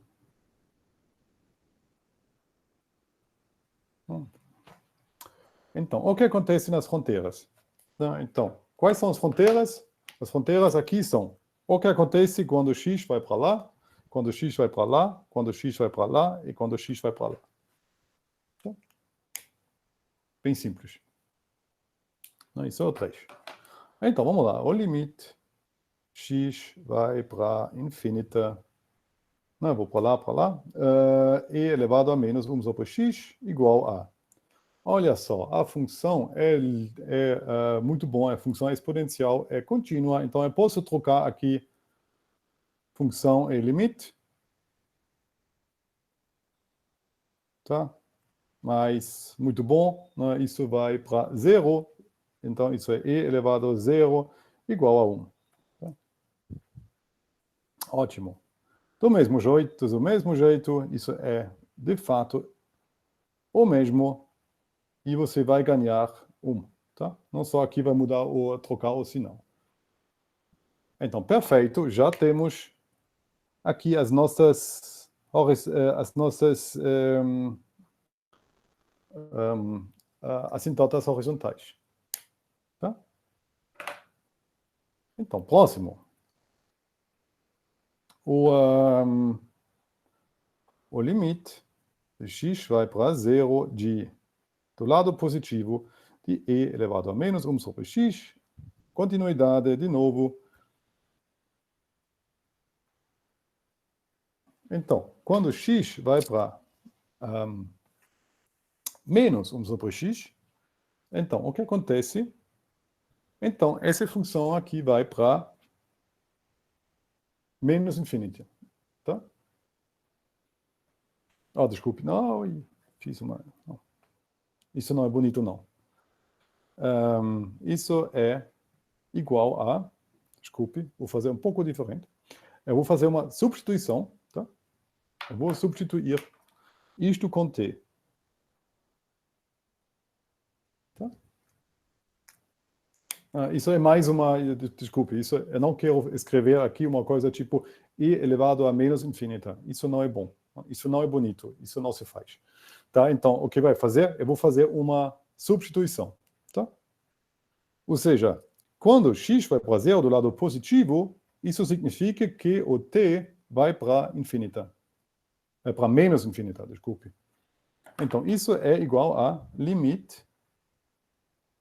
Então, o que acontece nas fronteiras? Então, quais são as fronteiras? As fronteiras aqui são o que acontece quando x vai para lá, quando x vai para lá, quando x vai para lá e quando x vai para lá. Bem simples. Isso é o 3. Então, vamos lá. O limite x vai para infinita. Não, eu vou para lá. E elevado a menos 1 sobre x igual a. Olha só, a função é muito bom. A função exponencial é contínua. Então, eu posso trocar aqui função e limite. Tá? Mas, muito bom. Né? Isso vai para 0. Então, isso é e elevado a 0 igual a 1. Tá? Ótimo. Do mesmo jeito, isso é, de fato, o mesmo, e você vai ganhar 1. Tá? Não só aqui vai mudar ou trocar o sinal. Então, perfeito, já temos aqui as nossas assintotas horizontais. Tá? Então, próximo. O limite de x vai para zero do lado positivo de e elevado a menos 1 sobre x, continuidade de novo. Então, quando x vai para menos 1 sobre x, então, o que acontece? Então, essa função aqui vai para menos infinito. Tá? Oh, desculpe. Não, fiz uma... Não. Isso não é bonito, não. Isso é igual a... Desculpe, vou fazer um pouco diferente. Eu vou fazer uma substituição. Tá? Eu vou substituir isto com t. Tá? Isso é mais uma... Desculpe, isso, eu não quero escrever aqui uma coisa tipo e elevado a menos infinita. Isso não é bom. Isso não é bonito. Isso não se faz. Tá? Então, o que vai fazer? Eu vou fazer uma substituição. Tá? Ou seja, quando x vai para zero do lado positivo, isso significa que o t vai para infinita. Para menos infinita, desculpe. Então, isso é igual a limite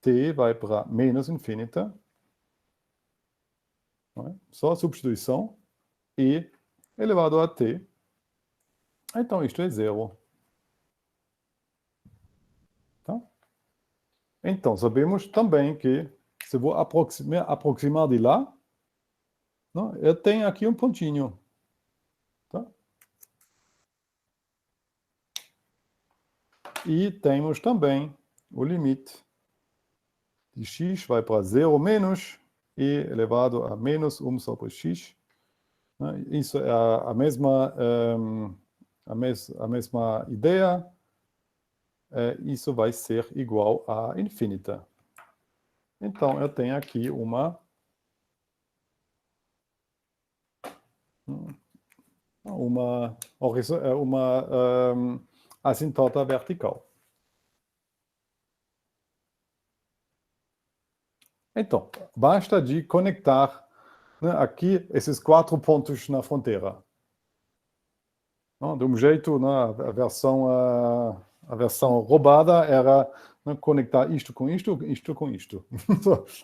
t vai para menos infinita. Só substituição. E elevado a t. Então, isto é zero. Tá? Então, sabemos também que se vou aproximar de lá, não, eu tenho aqui um pontinho. Tá? E temos também o limite de x vai para zero menos e elevado a menos 1 sobre x. Isso é a mesma ideia. Isso vai ser igual a infinita. Então, eu tenho aqui uma assintota vertical. Então, basta de conectar, né, aqui esses 4 pontos na fronteira. Não, de um jeito, né, a versão roubada era, né, conectar isto com isto, isto com isto.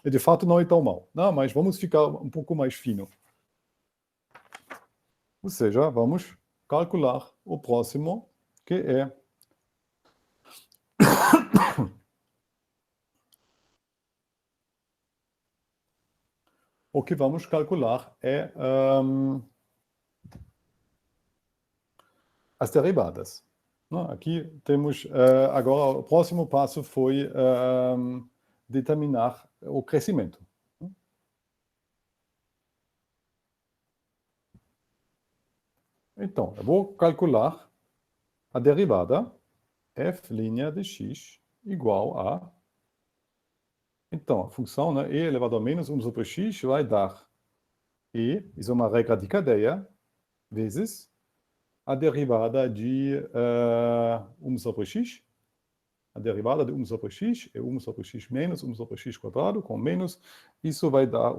E de fato não é tão mal. Não, mas vamos ficar um pouco mais fino. Ou seja, vamos calcular o próximo, que é o que vamos calcular é as derivadas. Aqui temos, agora o próximo passo foi determinar o crescimento. Então, eu vou calcular a derivada f' de x igual a... Então, a função, né, e elevado a menos 1 sobre x vai dar e, isso é uma regra de cadeia, vezes a derivada de 1 sobre x. A derivada de 1 sobre x é 1 sobre x menos 1 sobre x quadrado, com menos, isso vai dar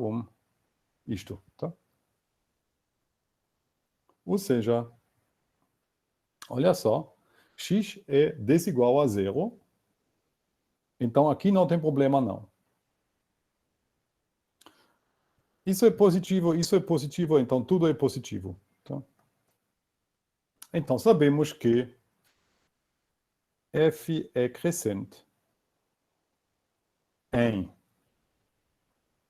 isto. Tá? Ou seja, olha só, x é desigual a zero, então aqui não tem problema não. Isso é positivo, então tudo é positivo. Tá? Então sabemos que f é crescente em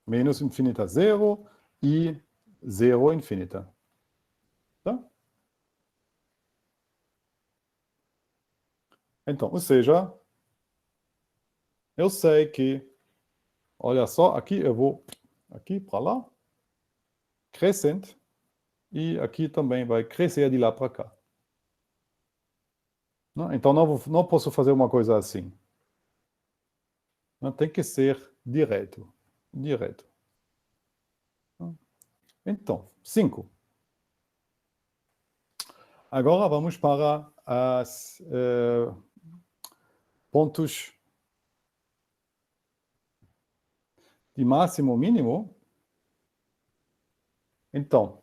menos infinita a zero e zero infinita. Tá? Então, ou seja, eu sei que, olha só, aqui eu vou aqui para lá, crescente, e aqui também vai crescer de lá para cá. Então não posso fazer uma coisa assim. Não tem que ser direto. Direto. Então, 5. Agora vamos para os pontos de máximo e mínimo. Então,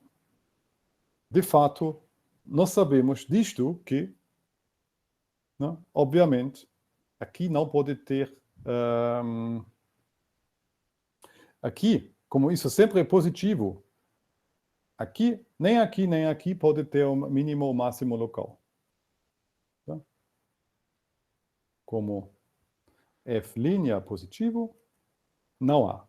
de fato, nós sabemos disto que, né, obviamente, aqui não pode ter... aqui, como isso sempre é positivo, aqui, nem aqui pode ter um mínimo ou máximo local. Tá? Como f' positivo, não há.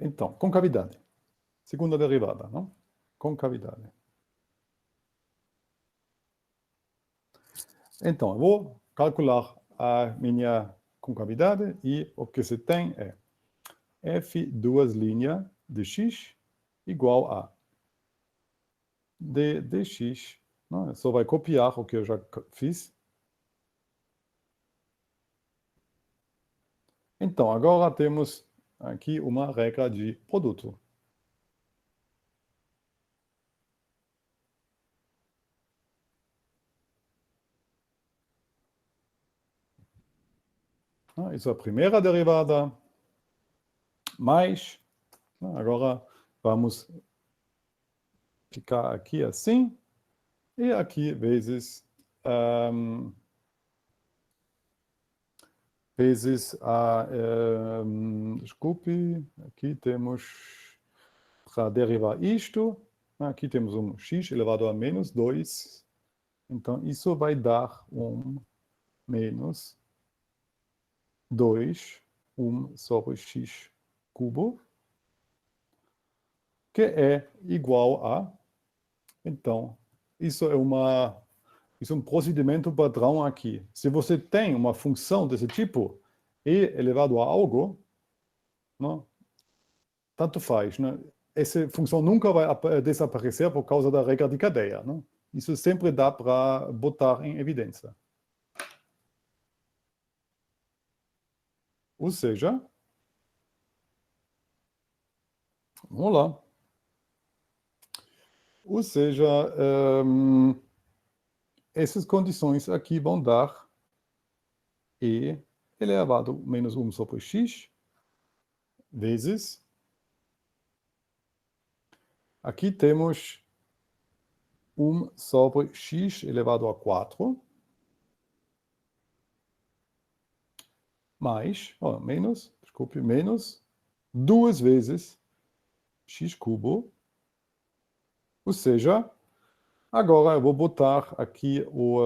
Então, concavidade. Segunda derivada, não? Concavidade. Então, eu vou calcular a minha concavidade e o que se tem é f duas linhas de x igual a d dx. Não? Só vai copiar o que eu já fiz. Então, agora temos aqui uma regra de produto. Isso é a primeira derivada, mais, agora vamos ficar aqui assim, e aqui vezes a, desculpe, aqui temos, para derivar isto, aqui temos um x elevado a menos 2, então isso vai dar menos 2, 1 sobre x cubo, que é igual a, então, isso é um procedimento padrão aqui. Se você tem uma função desse tipo, e elevado a algo, não, tanto faz. Né? Essa função nunca vai desaparecer por causa da regra de cadeia. Não? Isso sempre dá para botar em evidência. Ou seja, vamos lá. Ou seja, essas condições aqui vão dar e elevado a menos 1 sobre x vezes. Aqui temos 1 sobre x elevado a 4 mais, menos 2 vezes x cubo. Ou seja, agora eu vou botar aqui o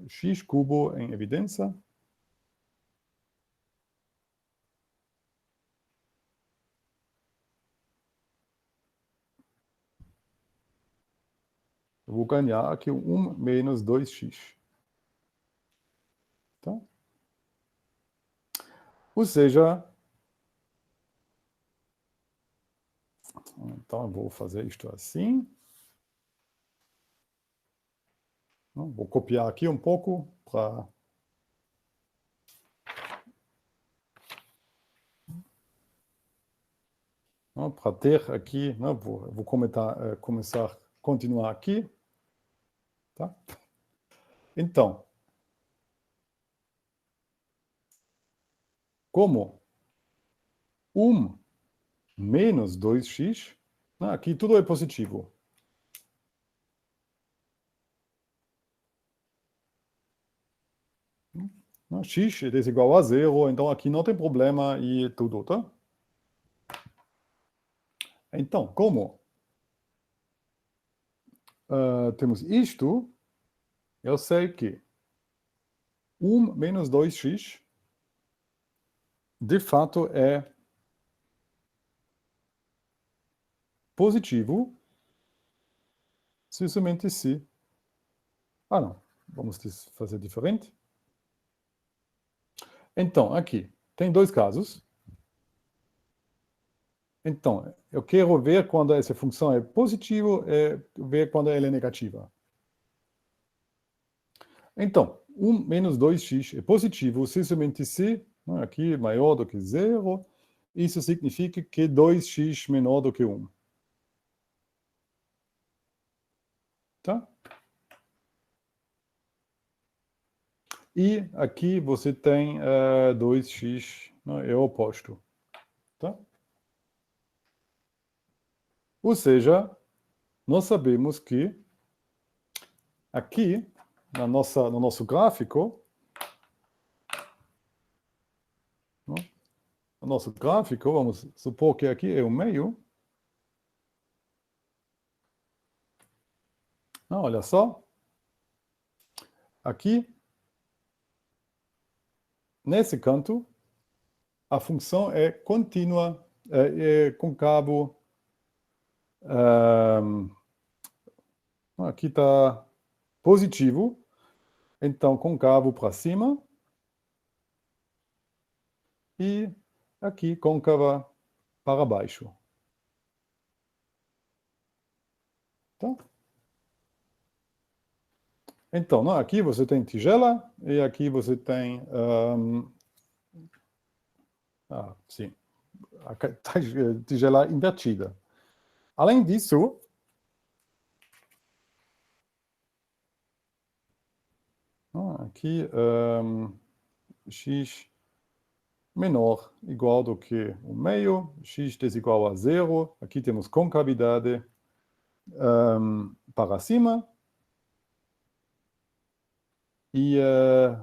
x cubo em evidência. Eu vou ganhar aqui 1 menos 2x. Tá? Ou seja, então eu vou fazer isto assim. Vou copiar aqui um pouco para ter aqui, vou continuar aqui. Tá? Então, como 1 menos 2x, aqui tudo é positivo. X é desigual a 0, então aqui não tem problema e tudo, tá? Então, como temos isto, eu sei que 1 menos 2x, de fato, é positivo, se somente se... não, vamos fazer diferente. Então, aqui, tem dois casos. Então, eu quero ver quando essa função é positiva e ver quando ela é negativa. Então, 1 menos 2x é positivo se somente c, né, aqui é maior do que 0. Isso significa que 2x menor do que 1. Tá? E aqui você tem 2x, né, é o oposto. Tá? Ou seja, nós sabemos que aqui, no nosso gráfico, né, no nosso gráfico, vamos supor que aqui é o meio. Não, olha só. Aqui, nesse canto, a função é contínua, é côncavo. Aqui está positivo, então côncavo para cima. E aqui côncava para baixo. Tá? Então, não, aqui você tem tigela e aqui você tem... sim. A tigela invertida. Além disso, aqui x menor igual do que 1/2, x desigual a 0. Aqui temos concavidade para cima. E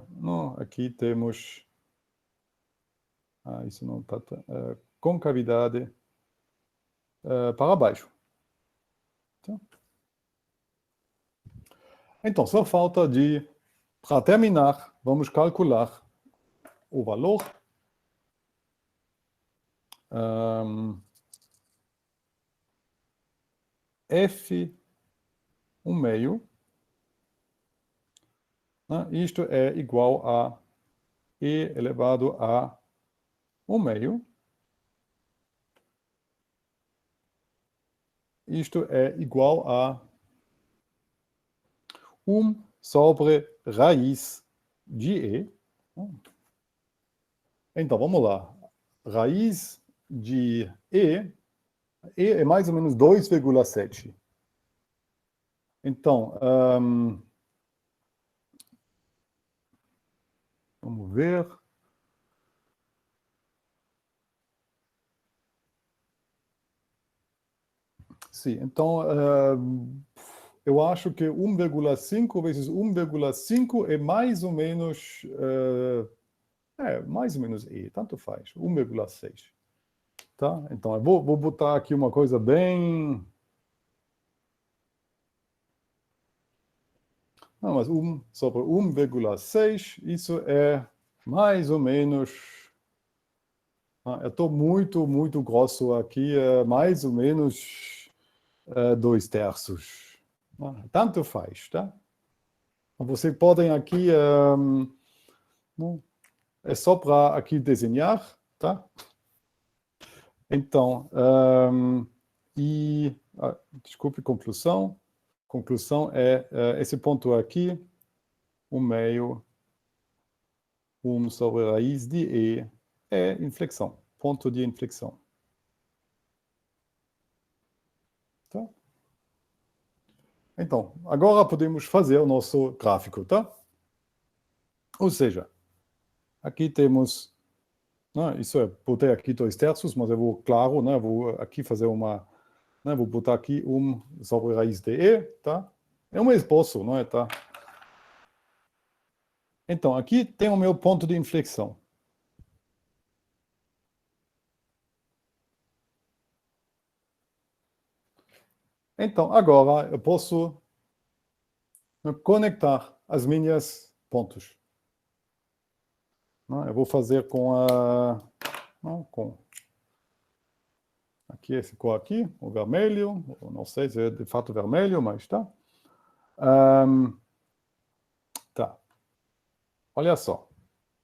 não, aqui temos... isso não está... concavidade para baixo. Tá? Então, só falta de... Para terminar, vamos calcular o valor f 1/2, né? Isto é igual a e elevado a 1/2. Isto é igual a 1 sobre raiz de e. Então, vamos lá. Raiz de e é mais ou menos 2,7. Então, vamos ver. Sim, então, eu acho que 1,5 vezes 1,5 é mais ou menos... mais ou menos e, tanto faz. 1,6. Tá? Então, eu vou botar aqui uma coisa bem... Não, mas 1 sobre 1,6, isso é mais ou menos... eu estou muito grosso aqui, mais ou menos 2/3. Tanto faz, tá? Você podem aqui... é só para aqui desenhar, tá? Então, desculpe, conclusão. Conclusão é esse ponto aqui, 1/2, 1 sobre raiz de e, é inflexão, ponto de inflexão. Tá? Então, agora podemos fazer o nosso gráfico, tá? Ou seja, aqui temos, isso é, botei aqui 2/3, mas eu vou, claro, vou aqui fazer uma, vou botar aqui 1 sobre raiz de e, tá? É um esboço, não é, tá? Então, aqui tem o meu ponto de inflexão. Então, agora eu posso conectar as minhas pontos. Eu vou fazer com aqui esse cor aqui, o vermelho, não sei se é de fato vermelho, mas tá. Tá. Olha só.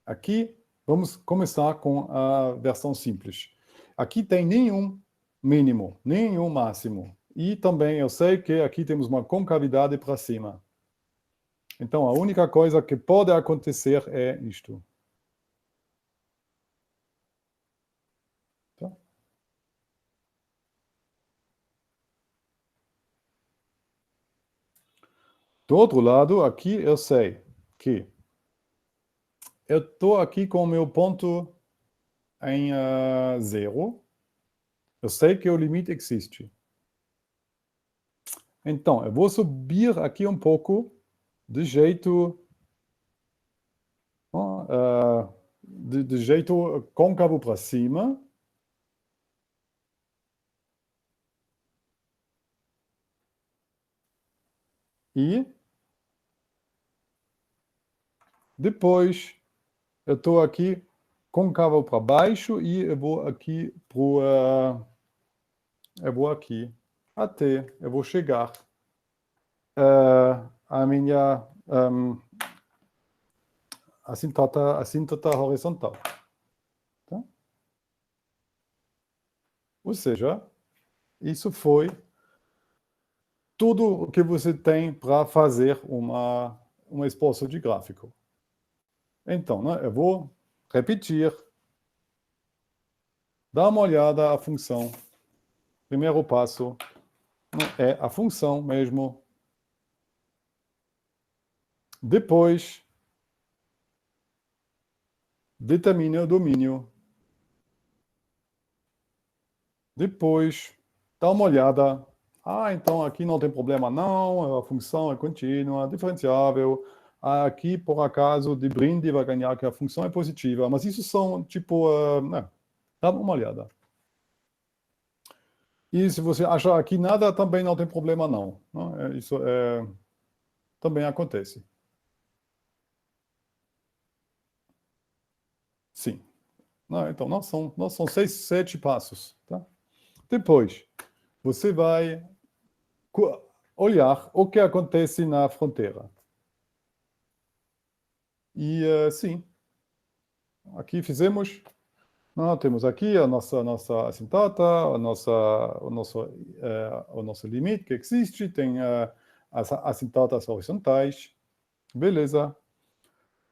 Aqui vamos começar com a versão simples. Aqui tem nenhum mínimo, nenhum máximo. E também eu sei que aqui temos uma concavidade para cima. Então, a única coisa que pode acontecer é isto. Tá? Do outro lado, aqui eu sei que eu estou aqui com o meu ponto em 0. Eu sei que o limite existe. Então, eu vou subir aqui um pouco, de jeito, de jeito côncavo para cima. E depois eu estou aqui côncavo para baixo e eu vou aqui até eu vou chegar a minha assíntota horizontal. Tá? Ou seja, isso foi tudo o que você tem para fazer uma esboço de gráfico. Então, né, eu vou repetir, dar uma olhada à função. Primeiro passo é a função mesmo. Depois, determine o domínio. Depois, dá uma olhada. Então aqui não tem problema não, a função é contínua, diferenciável. Aqui, por acaso, de brinde vai ganhar que a função é positiva. Mas isso são, tipo, dá uma olhada. E se você achar aqui nada, também não tem problema não. Isso também acontece. Sim. Então, não são 6, 7 passos. Tá? Depois, você vai olhar o que acontece na fronteira. E sim, aqui fizemos, temos aqui a nossa assintota, o nosso limite que existe, tem as assintotas horizontais, beleza.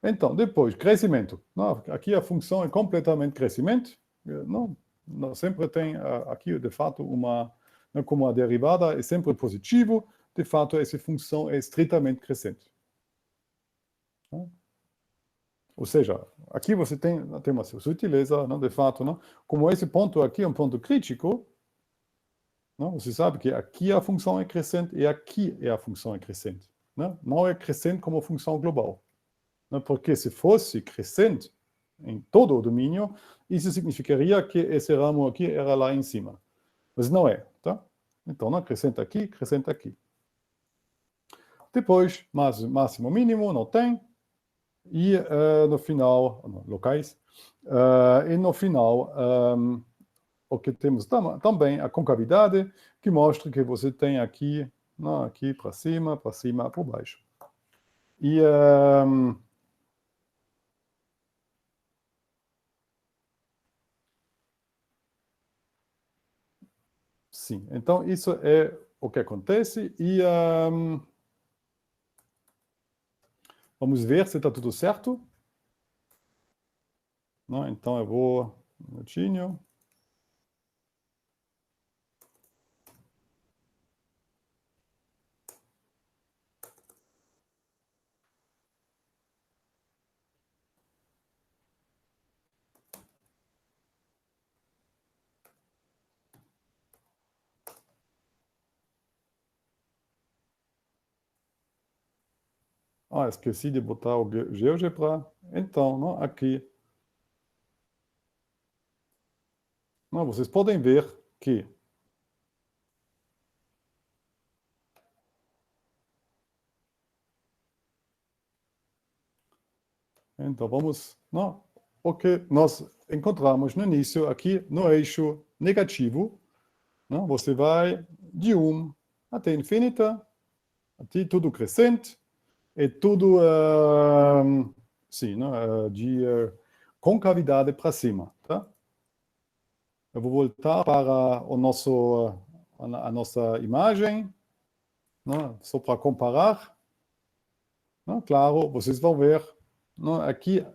Então, depois, crescimento. Aqui a função é completamente crescimento. Não sempre tem aqui, de fato, como a derivada é sempre positivo, de fato, essa função é estritamente crescente. Ou seja, aqui você tem uma sutileza, de fato, como esse ponto aqui é um ponto crítico, você sabe que aqui a função é crescente e aqui a função é crescente. Não é crescente como função global. Porque se fosse crescente em todo o domínio, isso significaria que esse ramo aqui era lá em cima. Mas não é, tá? Então, crescente aqui, crescente aqui. Depois, máximo, mínimo, não tem. E no final, locais, e no final, o que temos também a concavidade, que mostra que você tem aqui para cima, para baixo. E sim, então isso é o que acontece e vamos ver se está tudo certo. Então eu vou um minutinho. Esqueci de botar o GeoGebra. Então, aqui. Vocês podem ver que então vamos, o que nós encontramos no início aqui no eixo negativo, você vai de 1 até infinita, até tudo crescente, e tudo sim, de concavidade para cima, tá? Eu vou voltar para a nossa imagem, né? Só para comparar. Né? Claro, vocês vão ver, né? Aqui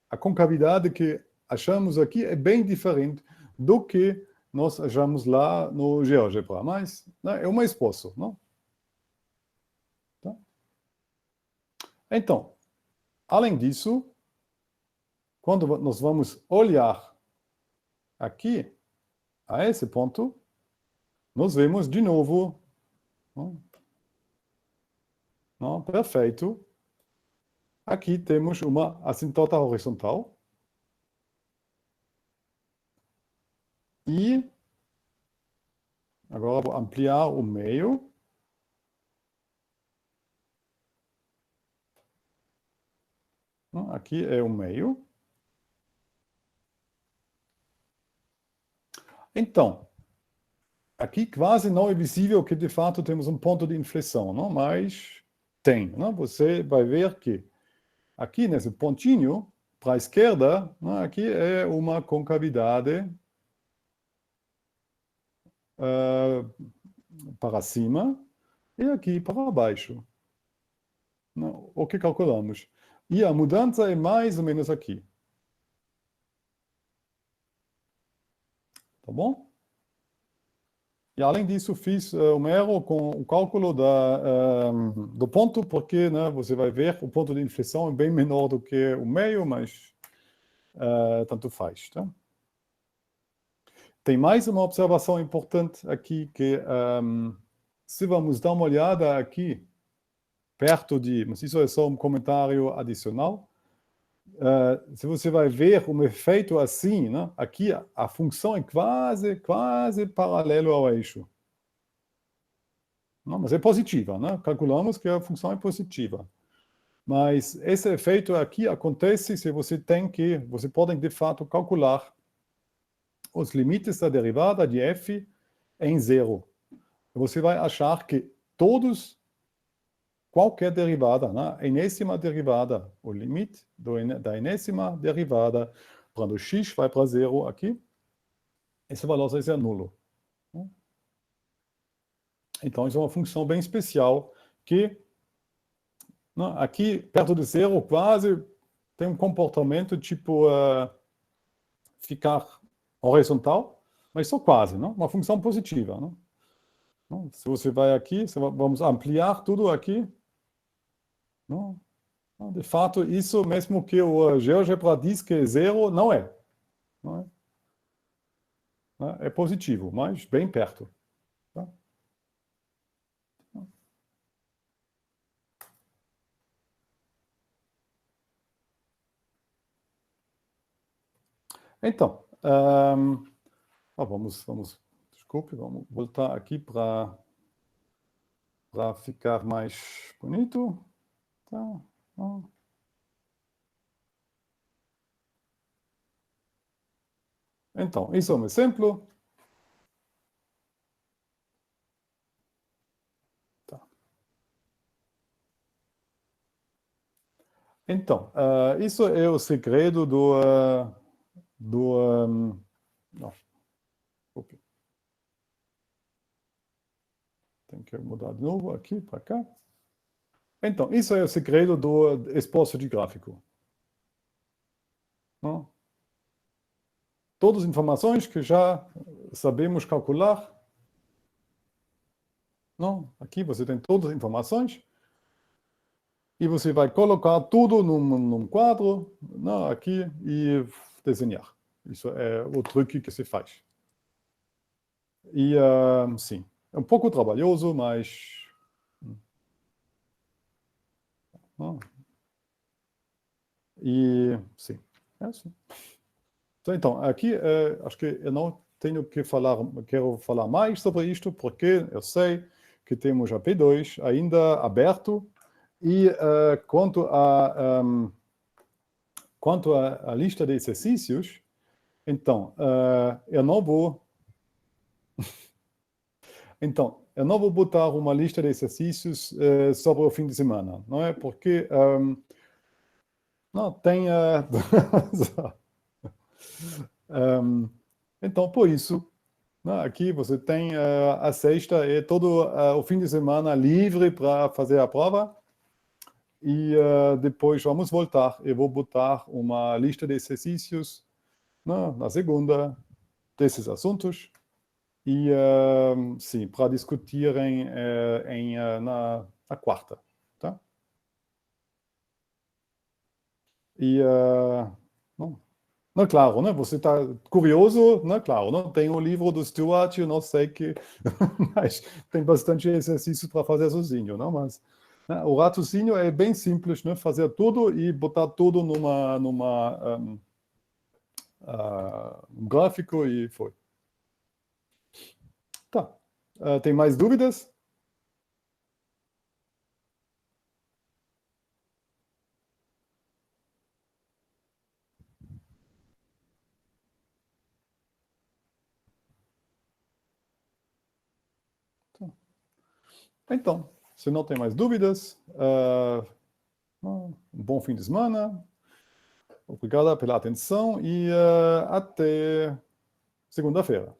a concavidade que achamos aqui é bem diferente do que nós achamos lá no GeoGebra, mas, né, é o mesmo esforço. Não? Tá? Então, além disso, quando nós vamos olhar aqui, a esse ponto, nós vemos de novo, não, perfeito. Aqui temos uma assintota horizontal. E agora vou ampliar o meio. Aqui é o meio. Então, aqui quase não é visível que de fato temos um ponto de inflexão, não? Mas tem. Não? Você vai ver que aqui nesse pontinho, para a esquerda, não? Aqui é uma concavidade para cima e aqui para baixo. Não? O que calculamos? E a mudança é mais ou menos aqui. Tá bom? E além disso, fiz um erro com o cálculo do ponto, porque, né, você vai ver, o ponto de inflexão é bem menor do que o meio, mas tanto faz. Tá? Tem mais uma observação importante aqui, que se vamos dar uma olhada aqui, perto de, mas isso é só um comentário adicional, se você vai ver um efeito assim, né? Aqui a função é quase paralelo ao eixo. Não, mas é positiva, né? Calculamos que a função é positiva. Mas esse efeito aqui acontece se você pode de fato calcular os limites da derivada de f em zero. Você vai achar que qualquer derivada, né? Enésima derivada, o limite da enésima derivada, quando x vai para zero aqui, esse valor vai ser nulo. Então, isso é uma função bem especial que, né, aqui, perto de zero, quase tem um comportamento tipo ficar horizontal, mas só quase, não? Uma função positiva. Não? Se você vai aqui, vamos ampliar tudo aqui. Não? De fato, isso mesmo que o GeoGebra diz que é zero, não é. Não é? É positivo, mas bem perto. Tá? Então, desculpe, vamos voltar aqui para ficar mais bonito. Tá? Então, isso é um exemplo. Tá. Então, isso é o segredo não, tem que mudar de novo aqui para cá. Então, isso é o segredo do esforço de gráfico. Não? Todas as informações que já sabemos calcular. Não? Aqui você tem todas as informações. E você vai colocar tudo num quadro, não, aqui, e desenhar. Isso é o truque que se faz. E, sim, é um pouco trabalhoso, mas... E, sim, é assim. Então, aqui, acho que eu não quero falar mais sobre isto, porque eu sei que temos a P2 ainda aberto, e quanto à lista de exercícios, então, eu não vou... Então, eu não vou botar uma lista de exercícios sobre o fim de semana, não é? Porque não tem... Então, por isso, né, aqui você tem a sexta e todo o fim de semana livre para fazer a prova. E depois vamos voltar. Eu vou botar uma lista de exercícios, né, na segunda desses assuntos. E, sim, para discutirem na quarta. Tá? E, não, claro, né? Você está curioso, né? Claro, não tem o livro do Stuart, eu não sei que, mas tem bastante exercício para fazer sozinho, não? Mas né, o raciocínio é bem simples, né? Fazer tudo e botar tudo um gráfico e foi. Tá. Tem mais dúvidas? Então, se não tem mais dúvidas, um bom fim de semana. Obrigado pela atenção e até segunda-feira.